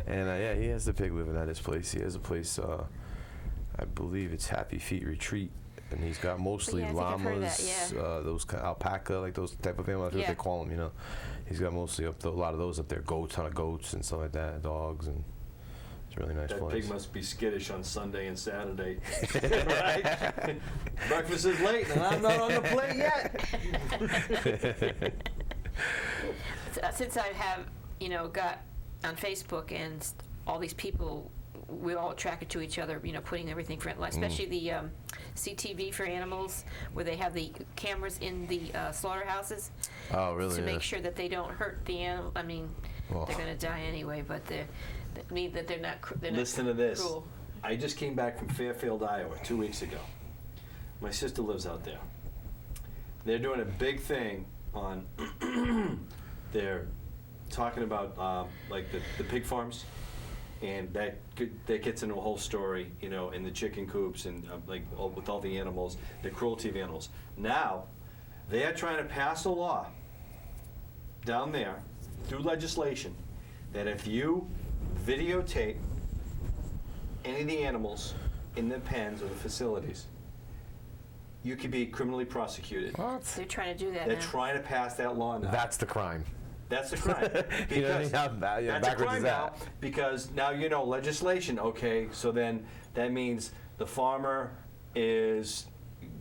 And he has the pig living at his place. He has a place, I believe it's Happy Feet Retreat, and he's got mostly llamas, those alpaca, like those type of animals. That's what they call them. He's got mostly a lot of those up there, ton of goats and stuff like that, dogs, and it's a really nice that place. That pig must be skittish on Sunday and Saturday, right? Breakfast is late, and I'm not on the plate yet. Since I have, got on Facebook and all these people, we all attracted to each other, putting everything for, especially the CTV for animals, where they have the cameras in the slaughterhouses. Oh, really? To make sure that they don't hurt the animal. They're going to die anyway, but that means that they're not Listen to this. Cruel. I just came back from Fairfield, Iowa, 2 weeks ago. My sister lives out there. They're doing a big thing on, they're talking about like the pig farms, and that gets into a whole story, in the chicken coops and with all the animals, the cruelty of animals. Now, they are trying to pass a law down there through legislation that if you videotape any of the animals in the pens or the facilities, you could be criminally prosecuted. What? They're trying to do that They're now. trying to pass that law now. That's the crime. That's the crime. Because that's a crime now, because now legislation, okay, so then that means the farmer is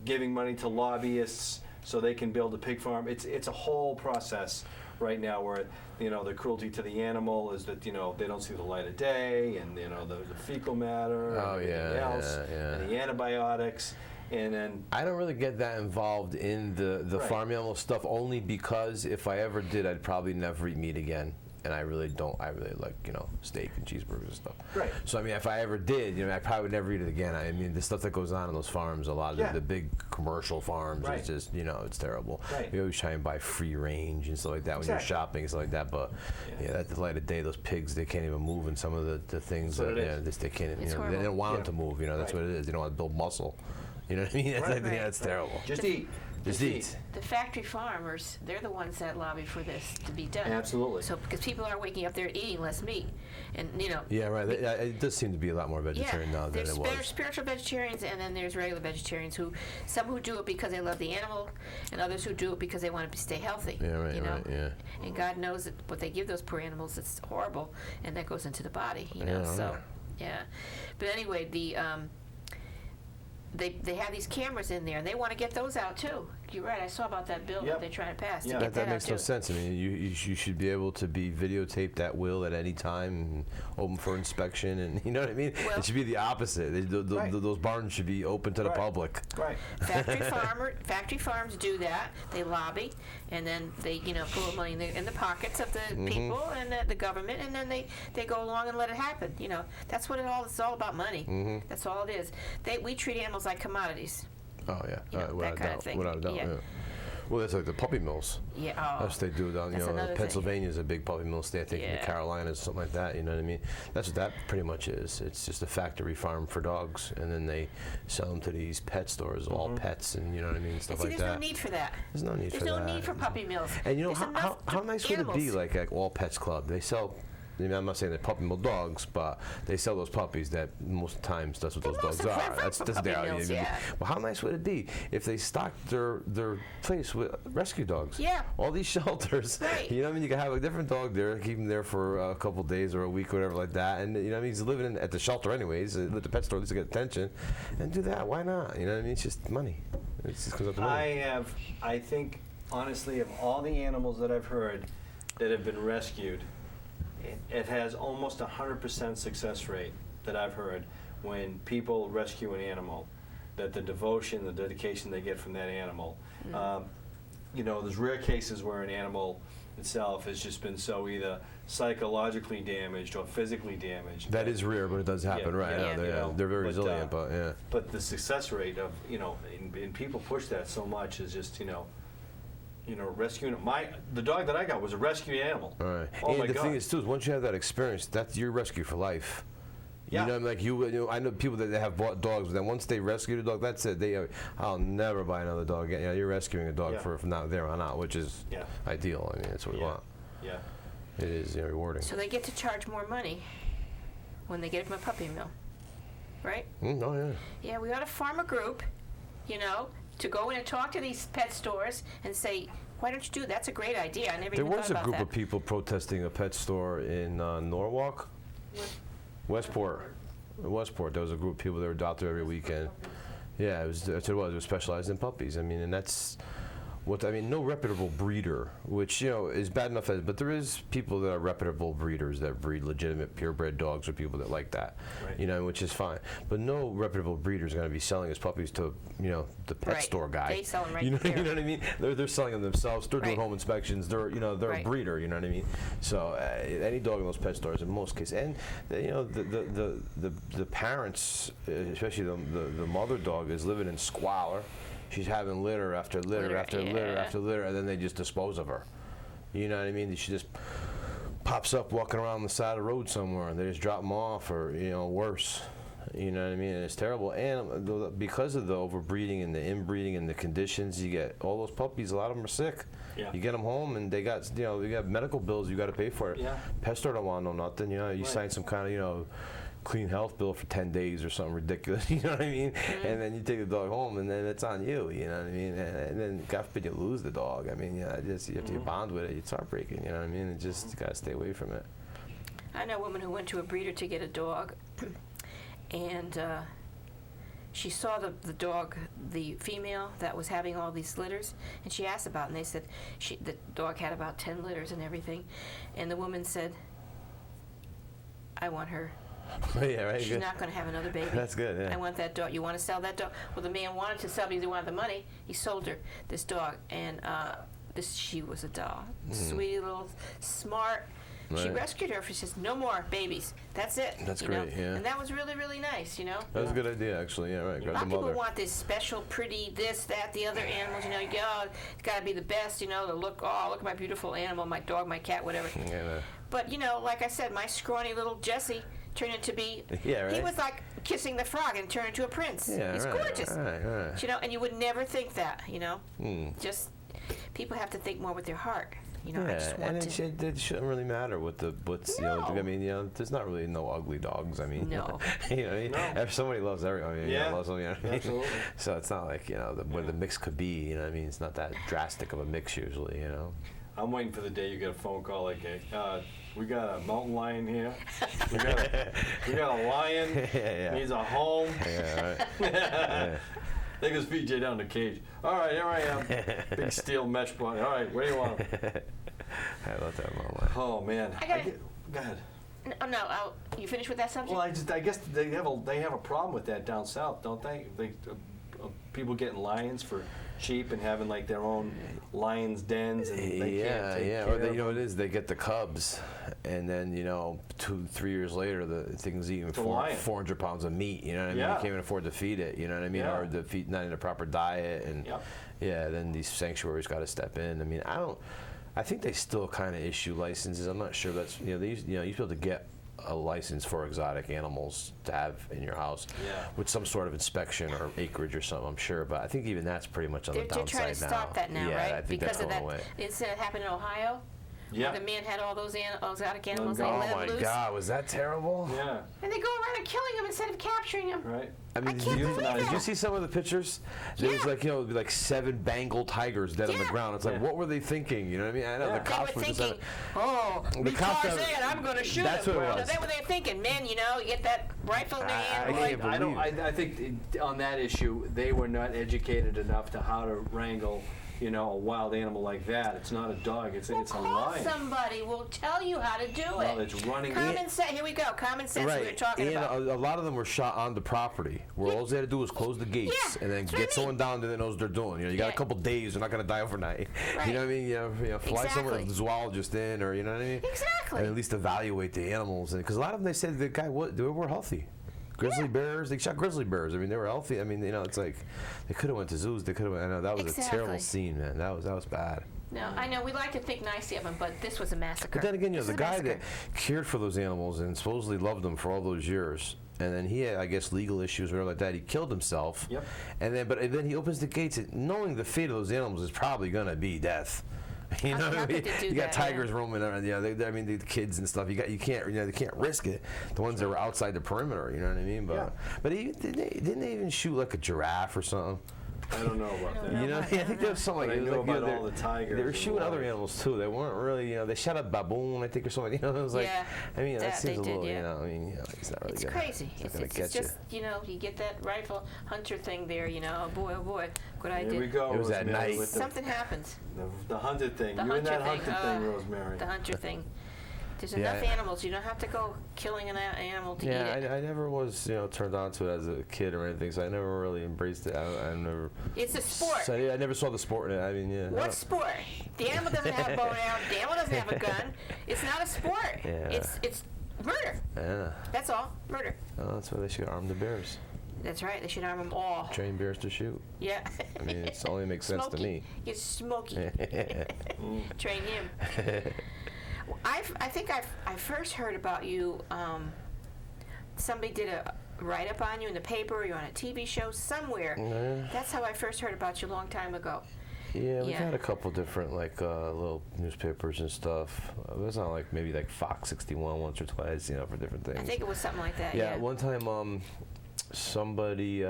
giving money to lobbyists so they can build a pig farm. It's a whole process right now where, the cruelty to the animal is that, they don't see the light of day, and, the fecal matter and everything else, and the antibiotics. And then I don't really get that involved in the Right. farm animal stuff, only because if I ever did, I'd probably never eat meat again. And I really don't. I really like, steak and cheeseburgers and stuff. Right. So, I mean, if I ever did, I probably would never eat it again. I mean, the stuff that goes on in those farms, a lot of the big commercial farms, Right. it's just, it's terrible. Right. You always try and buy free range and stuff like that when you're shopping and stuff like that. But, at the light of day, those pigs, they can't even move in some of the things. That's what it is. They can't, It's they horrible. don't want them to move. That's Right. what it is. They don't want to build muscle. You know what I mean? That's, Right. that's terrible. just eat. Just eat. The factory farmers, they're the ones that lobby for this to be done. Absolutely. So, because people are waking up, they're eating less meat. And, Yeah, right. It does seem to be a lot more vegetarian now than there's it was. spiritual vegetarians, and then there's regular vegetarians some who do it because they love the animal, and others who do it because they want to stay healthy. Yeah, right, right, yeah. And God knows that what they give those poor animals, it's horrible, and that goes into the body, Yeah, So, right. yeah. But anyway, they have these cameras in there, and they want to get those out too. You're right. I saw about that bill Yep. that they're trying to pass Yeah. to get That that makes out no too. sense. I mean, you should be able to be videotaped at will at any time, and open for inspection, and you know what I mean. Well- It should be the opposite. Right. Those barns should be open to the Right. public. Right. Factory farms do that. They lobby, and then they, put money in the pockets of the people and the government, and then they go along and let it happen. That's what it's all about, money. That's all it is. We treat animals like commodities. Oh yeah, That without a kind of doubt. thing. Without a doubt. Yeah. Yeah. Well, that's like the puppy mills. Yeah. That's what they do down, That's another thing. Pennsylvania's a big puppy mill state. I think in the Yeah. Carolinas, something like that. You know what I mean? That's what that pretty much is. It's just a factory farm for dogs, and then they sell them to these pet stores, all pets, and you know what I mean, stuff See, like there's that. no need for that. There's no need There's for no that. need for puppy mills. And There's enough how nice would it be, animals. like at All Pets Club? They sell. I mean, I'm not saying they're puppy mill dogs, but they sell those puppies that most times that's what They're those most dogs are. of them That's for that's puppy their mills, idea. yeah. Well, how nice would it be if they stocked their place with rescue dogs? Yeah. All these shelters. Right. You know what I mean? You can have a different dog there, keep him there for a couple days or a week or whatever like that, and you know what I mean? He's living at the shelter anyways. Let the pet store at least get attention, and do that. Why not? You know what I mean? It's just money. It just comes up to money. I think, honestly, of all the animals that I've heard that have been rescued, it has almost 100% success rate that I've heard when people rescue an animal, that the devotion, the dedication they get from that animal. There's rare cases where an animal itself has just been so either psychologically damaged or physically damaged. That is rare, but it does happen, Yeah, right? yeah, They're very but, resilient, but yeah. But the success rate of, and people push that so much is just, rescuing the dog that I got was a rescued animal. All right. Oh And my the God. thing is, too, is once you have that experience, that's your rescue for life. Yeah. You know, like I know people that have bought dogs, but then once they rescue the dog, that's it. I'll never buy another dog again. You're rescuing a dog Yeah. from now there on out, which is Yeah. ideal. I mean, that's what we Yeah. want. Yeah. It is rewarding. So they get to charge more money when they get it from a puppy mill, right? Oh yeah. Yeah, we ought to form a group, to go in and talk to these pet stores and say, why don't you do it? That's a great idea. I never There even was thought a about group that. of people protesting a pet store in Norwalk, Westport. Westport. There was a group of people that were out there every weekend. Yeah, that's what it was. It was specialized in puppies. I mean, and that's no reputable breeder, which is bad enough as, but there is people that are reputable breeders that breed legitimate purebred dogs, or people that like that, Right. which is fine. But no reputable breeder is going to be selling his puppies to the pet Right. store guy. They sell 'em right you know there. what I mean? They're selling them themselves. They're doing Right. home inspections. They're they're Right. a breeder. You know what I mean? So any dog in those pet stores, in most cases, and the parents, especially the mother dog, is living in squalor. She's having litter after litter Litter, after litter yeah. after litter, and then they just dispose of her. You know what I mean? She just pops up walking around the side of the road somewhere, and they just drop them off, or worse. You know what I mean? And it's terrible. And because of the overbreeding and the inbreeding and the conditions, you get all those puppies. A lot of them are sick. Yeah. You get them home, and they got you got medical bills you got to pay for it. Yeah. Pet store don't want no nothing. You Right. sign some kind of clean health bill for 10 days or something ridiculous. You know what I mean? Mm-hmm. And then you take the dog home, and then it's on you. You know what I mean? And then God forbid you lose the dog. I mean, you have to bond with it. It's heartbreaking. You know what I mean? And just you gotta stay away from it. I know a woman who went to a breeder to get a dog, and she saw the dog, the female that was having all these litters, and she asked about it, and they said the dog had about 10 litters and everything. And the woman said, I want her. Yeah, right. She's Good. not going to have another baby. That's good. Yeah. I want that dog. You want to sell that dog? Well, the man wanted to sell because he wanted the money. He sold her this dog, and she was a doll. Sweet little, smart. She Right. rescued her. She says, no more babies. That's it. That's you great, know? yeah. And that was really, really nice, you know? That was a good idea, actually. Yeah, right. A Grab lot the of people mother. want this special, pretty, this, that, the other animals. You know, you go, oh, it's got to be the best. You know, to look. Oh, look at my beautiful animal, my dog, my cat, whatever. Yeah. But you know, like I said, my scrawny little Jesse turned into be. Yeah, right. He was like kissing the frog and turned into a prince. Yeah, He's right, gorgeous. Right. You know, and you would never think that. You know, Mm. just people have to think more with their heart. You know, I Yeah, just want and to. it shouldn't really matter what's you know. No. I mean, you know, there's not really no ugly dogs. I mean, No. you know, No. if somebody loves everyone, I mean, Yeah. loves them, you know what I mean? Absolutely. So it's not like, you know, where the mix could be. You know what I mean? It's not that drastic of a mix usually. You know. I'm waiting for the day you get a phone call like, we got a mountain lion here. We got a lion. Yeah. Needs a home. Yeah. Right. Yeah. Take his VJ down the cage. All right, here I am. Big steel mesh body. All right, where do you want him? I love that moment. Oh man. I gotta- Go ahead. No, you finished with that subject? Well, I guess they have a problem with that down south, don't they? People getting lions for cheap and having like their own lions dens, and they can't take care Or of you know what them. it is? They get the cubs, and then 2-3 years later, the thing's eating It's a lion. 400 pounds of meat. You know what I mean? Yeah. You can't even afford to feed it. You know what I mean? Yeah. Or the feed not in a proper diet, and Yep. yeah, then these sanctuaries got to step in. I mean, I think they still kind of issue licenses. I'm not sure that's they used to be able to get a license for exotic animals to have in your house Yeah. with some sort of inspection or acreage or something, I'm sure. But I think even that's pretty much on They're the downside trying to stop that now, yeah, right? I think Because that's of going that away. incident that happened in Ohio. Yeah. Where the man had all those exotic animals. They Oh let Oh my loose. God, was that terrible? Yeah. And they go around and killing them instead of capturing them. Right. I mean, can't believe did you that. see some of the pictures? There was Yeah. like 7 Bengal tigers dead on the Yeah. ground. It's like, Yeah. what were they thinking? You know what I mean? I know Yeah. the They cops were were just thinking, oh, The because cops have- I'm going to shoot That's him. what it was. That's what they were thinking. Men, you get that rifle in their hand. I like, can't I think on that issue, they were not educated enough to how to wrangle, a wild animal like that. It's not a dog. It's a call lion. somebody. We'll tell you how to do Well, it. it's running. Common sense. Here we go. Common sense. We were Right, talking and about. a lot of them were shot on the property, where all they had to do was close the gates Yeah, and then that's what I get mean. someone down that knows what they're doing. You got Yeah. a couple days; they're not going to die overnight. Right. You know what I mean? Fly somewhere with Exactly. a zoologist in, or you know what I mean? Exactly. And at least evaluate the animals, because a lot of them they said the guy they were healthy. Grizzly bears, they shot grizzly bears. I mean, they were healthy. I mean, it's like they could have went to zoos. They could have. I know that was a terrible Exactly. scene, man. That was bad. No, I know we like to think nicely of them, but this was a massacre. But then again, This the is a guy that massacre. cared for those animals and supposedly loved them for all those years, and then he had, I guess, legal issues or whatever like that. He killed himself. Yep. And then he opens the gates, and knowing the fate of those animals is probably gonna be death. You know what I How mean? could they do You got that, tigers yeah. roaming around. The kids and stuff. They can't risk it. The ones that were outside the perimeter. You know what I mean? But didn't they even shoot like a giraffe or something? I don't know about that. You know, I think there was something. But I It was know like, about they- all the tigers They were and shooting other lions. animals too. They weren't really, they shot a baboon, I think, or something. It was like, Yeah, I mean, that that seems they a little, did, yeah. it's not really It's gonna, crazy. It's not It's gonna get just, you get that rifle hunter thing there, oh boy, what I Here did. we go. It was at Rosemary, night. with Something happens. the hunted thing. The You and that hunter hunted thing, thing, Rosemary. The hunter thing. There's Yeah, enough animals. You don't have to go killing an animal to eat Yeah, it. I never was, turned on to it as a kid or anything, so I never really embraced it. I never. It's a sport. So, I never saw the sport in it. I mean, yeah. What sport? The animal doesn't have a bow and arrow. The animal doesn't have a gun. It's not a sport. Yeah. It's murder. Yeah. That's all. Murder. Oh, that's why they should arm the bears. That's right. They should arm them all. Train bears to shoot. Yeah. I mean, it only makes sense to Smokey. me. Get Smokey. Train him. I think I first heard about you. Somebody did a write-up on you in the paper, or you're on a TV show somewhere. Yeah. That's how I first heard about you a long time ago. Yeah, we've Yeah. had a couple different little newspapers and stuff. It was on maybe Fox 61 once or twice, for different things. I think it was something like that. Yeah, one time somebody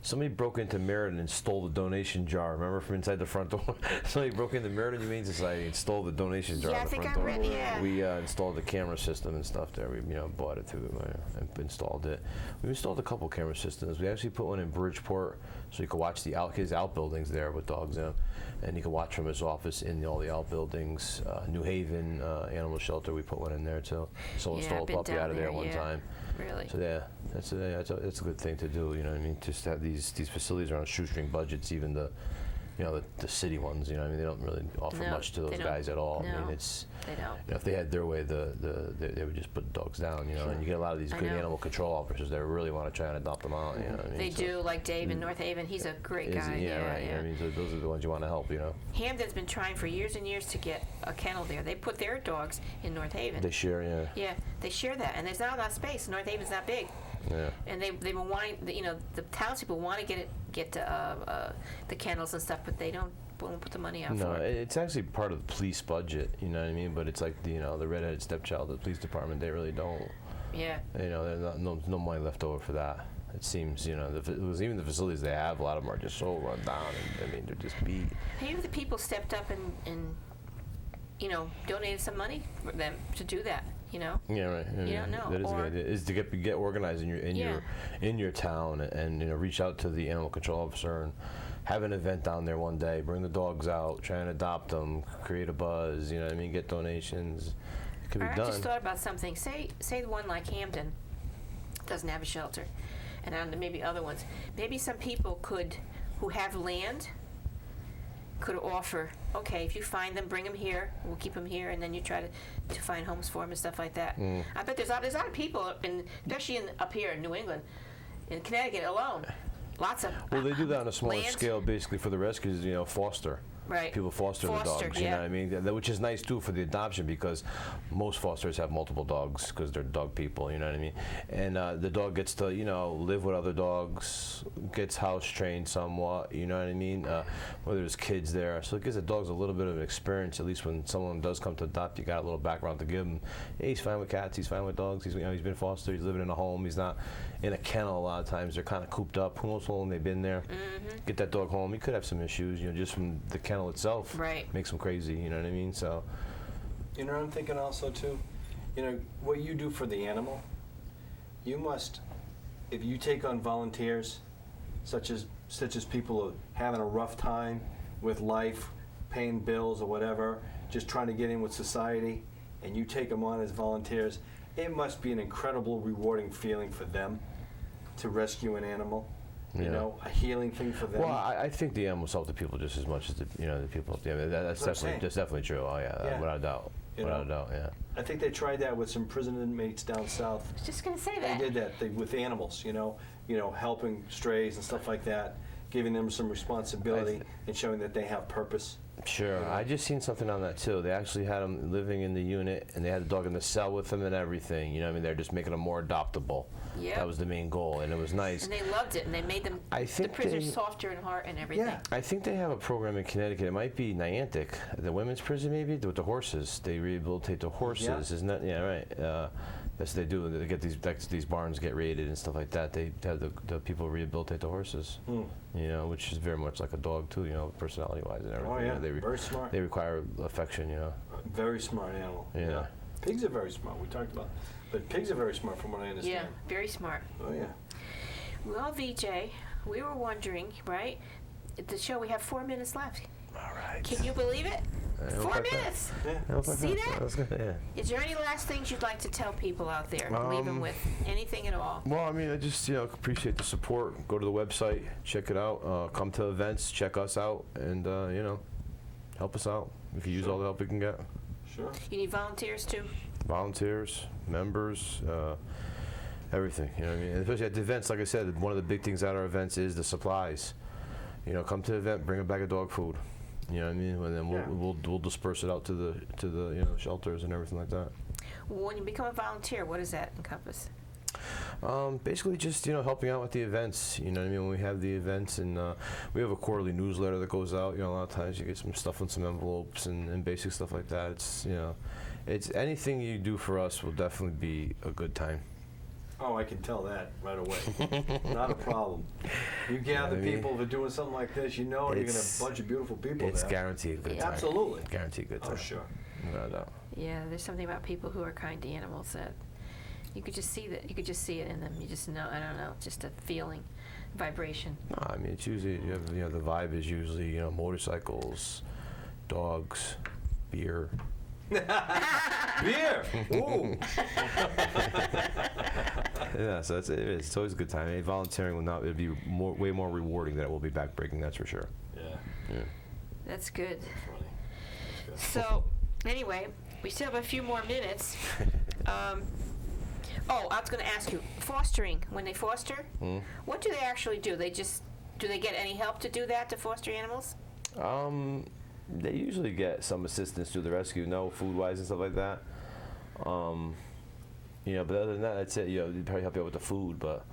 Somebody broke into Meriden and stole the donation jar. Remember, from inside the front door? Somebody broke into Meriden Humane Society and stole the donation jar. Yeah, I at the think front I door. read. Yeah. We installed the camera system and stuff there. We bought it too and installed it. We installed a couple camera systems. We actually put one in Bridgeport, so you could watch his outbuildings there with dogs in them, and you can watch from his office in all the outbuildings. New Haven Animal Shelter, we put one in there too. Someone Yeah, stole I've a been puppy down out of there there, one yeah. time. Really. So yeah, that's a good thing to do. You know what I mean? Just to have these facilities are on shoestring budgets, even the city ones. You know what I mean? They don't really offer No, much to they those don't. guys at all. I No. mean, it's They don't. if they had their way, they would just put dogs down. You know, and you get a lot of these I good know. animal control officers that really want to try and adopt them out. You know what I mean? They So- do, like Dave in North Haven. He's a great Is guy. it? Yeah, right. You know what I mean, so those are the ones you want to help. You know, Hamden's been trying for years and years to get a kennel there. They put their dogs in North Haven. they share. Yeah, Yeah, they share that, and there's not enough space. North Haven's not big, yeah. and they've been wanting, the townspeople want to get the kennels and stuff, but they won't put the money out No, for it. it's actually part of the police budget. You know what I mean? But it's like the redheaded stepchild of the police department. They really don't. Yeah, There's no money left over for that. It seems, even the facilities they have, a lot of them are just so run down. And, I mean, they're just beat. maybe the people stepped up and donated some money for them to do that. Yeah, right. You don't know, That is a or- good idea. Is to get organized in your town and reach out to the animal control officer and have an event down there one day. Bring the dogs out, try and adopt them, create a buzz. You know what I mean? Get donations. It could be I done. just thought about something. Say the one like Hamden doesn't have a shelter, and I don't know, maybe other ones. Maybe some people who have land could offer, okay, if you find them, bring them here. We'll keep them here, and then you try to find homes for them and stuff like that. I bet there's a lot of people, especially up here in New England, in Connecticut alone. Lots of Well, they do that on a smaller land. scale, basically for the rescues. Foster. Right. People foster the Foster, dogs. You yeah. know what I mean? Which is nice too for the adoption because most fosters have multiple dogs because they're dog people. You know what I mean? And the dog gets to live with other dogs, gets house trained somewhat. You know what I mean? Whether there's kids there, so it gives the dogs a little bit of an experience. At least when someone does come to adopt, you got a little background to give them. Hey, he's fine with cats. He's fine with dogs. He's been fostered. He's living in a home. He's not in a kennel. A lot of times they're kind of cooped up. Who knows how long they've been there? Mm-hmm. Get that dog home. He could have some issues. Just from the kennel itself. Right. Makes them crazy. You know what I mean? So. You know what I'm thinking also too? What you do for the animal, you must, if you take on volunteers, such as people who are having a rough time with life, paying bills or whatever, just trying to get in with society, and you take them on as volunteers, it must be an incredible rewarding feeling for them to rescue an animal. Yeah. A healing thing for them. Well, I think the animals help the people just as much as the people. Yeah, that's That's what I'm definitely true. Oh yeah, Yeah. without a doubt. Without a doubt, yeah. I think they tried that with some prison inmates down south. I was just going to say They that. did that with animals, helping strays and stuff like that, giving them some responsibility and showing that they have purpose. Sure. I just seen something on that too. They actually had them living in the unit, and they had the dog in the cell with them and everything. You know what I mean? They're just making them more adoptable. Yep. That was the main goal, and it was nice. And they loved it, and they made them, I the think prisoners they- softer in heart and everything. Yeah. I think they have a program in Connecticut. It might be Niantic, the women's prison, maybe with the horses. They rehabilitate the horses, Yeah. isn't that? Yeah, right. That's what they do. They get these barns get raided and stuff like that. They have the people rehabilitate the horses. Which is very much like a dog too. Personality-wise and everything. Oh yeah, They very smart. They require affection. Very smart animal. Yeah. Pigs are very smart. We talked about, but pigs are very smart from what I Yeah, understand. very smart. Oh yeah. Well, VJ, we were wondering, right? At the show, we have 4 minutes left. All right. Can you believe it? I hope 4 I can. minutes! Yeah. I hope I See can. that? That's good, yeah. Is there any last things you'd like to tell people out there? Leave them with anything at all. Well, I mean, I just appreciate the support. Go to the website, check it out. Come to events, check us out, and help us out. We can use all the help we can get. Sure. You need volunteers too? Volunteers, members, everything. You know what I mean? And especially at the events, like I said, one of the big things at our events is the supplies. Come to the event, bring a bag of dog food. You know what I mean? And then we'll disperse it out to the shelters and everything like that. When you become a volunteer, what does that encompass? Basically just, helping out with the events, you know what I mean? When we have the events, and we have a quarterly newsletter that goes out, a lot of times you get some stuff in some envelopes and basic stuff like that. It's, it's anything you do for us will definitely be a good time. Oh, I can tell that right away. Not a problem. You gather people for doing something like this, you know you're going to have a bunch of beautiful people It's there. guaranteed a good time. Absolutely. Guaranteed good time. Oh, sure. No doubt. Yeah, there's something about people who are kind to animals that you could just see that. You could just see it in them. You just know. I don't know. Just a feeling, vibration. No, I mean, it's usually, the vibe is usually, motorcycles, dogs, beer. Beer! Ooh! Yeah, so it's always a good time. Volunteering it'd be way more rewarding than it will be backbreaking, that's for sure. Yeah. That's good. That's funny. That's good. So, anyway, we still have a few more minutes. I was going to ask you, fostering. When they foster, what do they actually do? Do they get any help to do that, to foster animals? They usually get some assistance through the rescue, food-wise and stuff like that. But other than that, that's it. They'd probably help you out with the food, but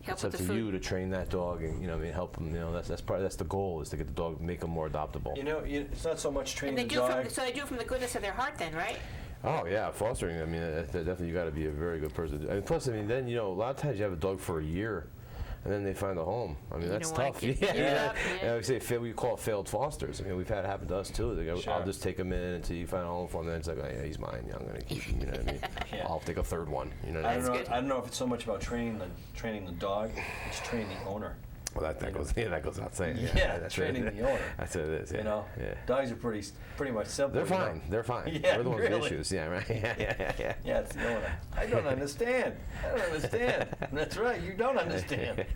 it's up to you to train that dog and help them. That's the goal, is to get the dog, make them more adoptable. It's not so much training And the dog. so they do it from the goodness of their heart, then, right? Oh yeah, fostering. I mean, definitely you got to be a very good person. And plus, then a lot of times you have a dog for a year, and then they find a home. I mean, that's tough. Yeah. We say we call it failed fosters. I mean, we've had it happen to us too. They go, Sure. I'll just take him in until you find a home for him. Then it's like, oh, yeah, he's mine. Yeah, I'm gonna keep him. You know what I mean? Yeah. I'll take a third one. You know what I I mean? don't know. I don't know if it's so much about training the dog. It's training the owner. Well, that goes without saying. Yeah, that's training the owner. That's what it is. Yeah. Yeah. Dogs are pretty much simple. They're fine. They're fine. Yeah, We're the ones with really. issues. Yeah, right. Yeah. Yeah, it's the owner. I don't understand. That's right. You don't understand.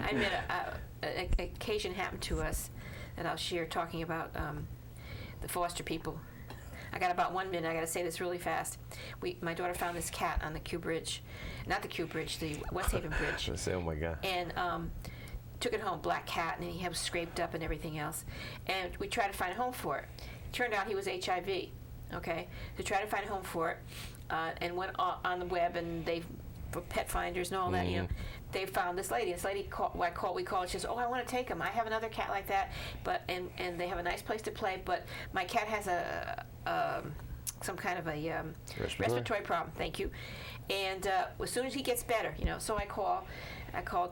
I mean, an occasion happened to us that I'll share, talking about the foster people. I got about 1 minute. I got to say this really fast. My daughter found this cat on the Q Bridge, not the Q Bridge, the West Haven Bridge. I say, oh my God. And took it home, black cat, and he was scraped up and everything else. And we tried to find a home for it. Turned out he was HIV. Okay, to try to find a home for it, and went on the web, and for pet finders and all that, they found this lady. This lady we called. She says, "Oh, I want to take him. I have another cat like that, but and they have a nice place to play. But my cat has some kind of a respiratory problem. Thank you. And as soon as he gets better, so I called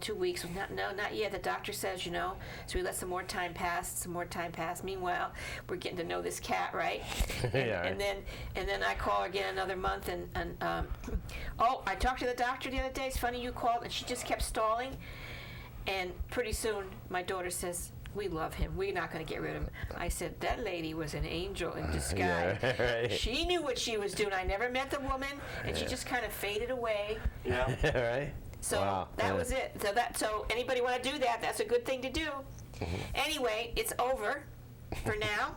2 weeks. Not yet. The doctor says, So we let some more time pass. Meanwhile, we're getting to know this cat, right? And then I call again another month, and I talked to the doctor the other day. It's funny you called, and she just kept stalling. And pretty soon, my daughter says, "We love him. We're not going to get rid of him." I said, "That lady was an angel in disguise. Yeah, right. She knew what she was doing. I never met the woman, and she just kind of faded away." Yeah. Right. So Wow. that was it. So anybody want to do that? That's a good thing to do. Anyway, it's over for now.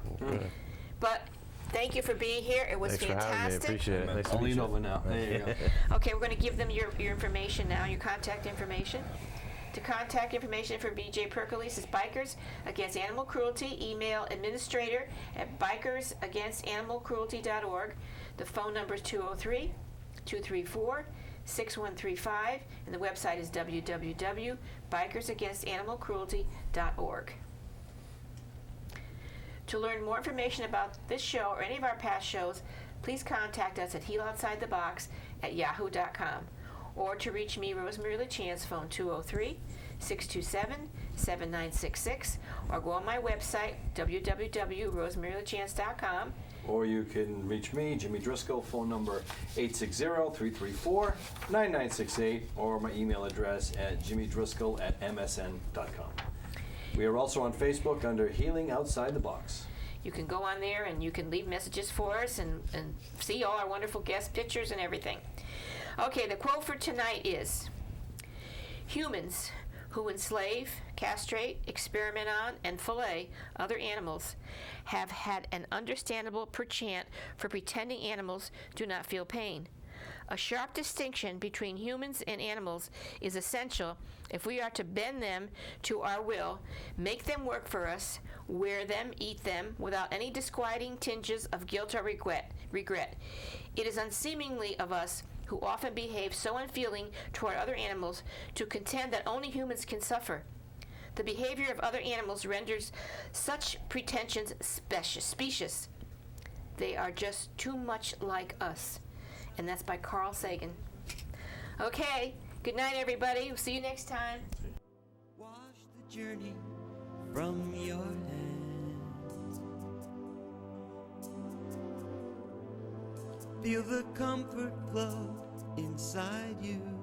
But thank you for being here. It was Thanks for having me. I fantastic. appreciate it. Nice to I'll meet lean you. over now. There you go. Okay, we're going to give them your information now, your contact information. To contact information for BJ Peregolise is Bikers Against Animal Cruelty. Email administrator at bikersagainstanimalcruelty.org. The phone number is 203-234-6135, and the website is www.bikersagainstanimalcruelty.org. To learn more information about this show or any of our past shows, please contact us at healoutsidethebox@yahoo.com. Or to reach me, Rosemary Lachance, phone 203-627-7966, or go on my website, www.rosemaryLachance.com. Or you can reach me, Jimmy Driscoll, phone number 860-334-9968, or my email address at jimmydriscoll@msn.com. We are also on Facebook under Healing Outside the Box. You can go on there and you can leave messages for us and see all our wonderful guest pictures and everything. Okay, the quote for tonight is, "Humans who enslave, castrate, experiment on, and fillet other animals have had an understandable penchant for pretending animals do not feel pain. A sharp distinction between humans and animals is essential if we are to bend them to our will, make them work for us, wear them, eat them, without any disquieting tinges of guilt or regret. It is unseemly of us who often behave so unfeeling toward other animals to contend that only humans can suffer. The behavior of other animals renders such pretensions specious. They are just too much like us." And that's by Carl Sagan. Okay. Good night, everybody. We'll see you next time. Wash the journey from your hands. Feel the comfort flow inside you.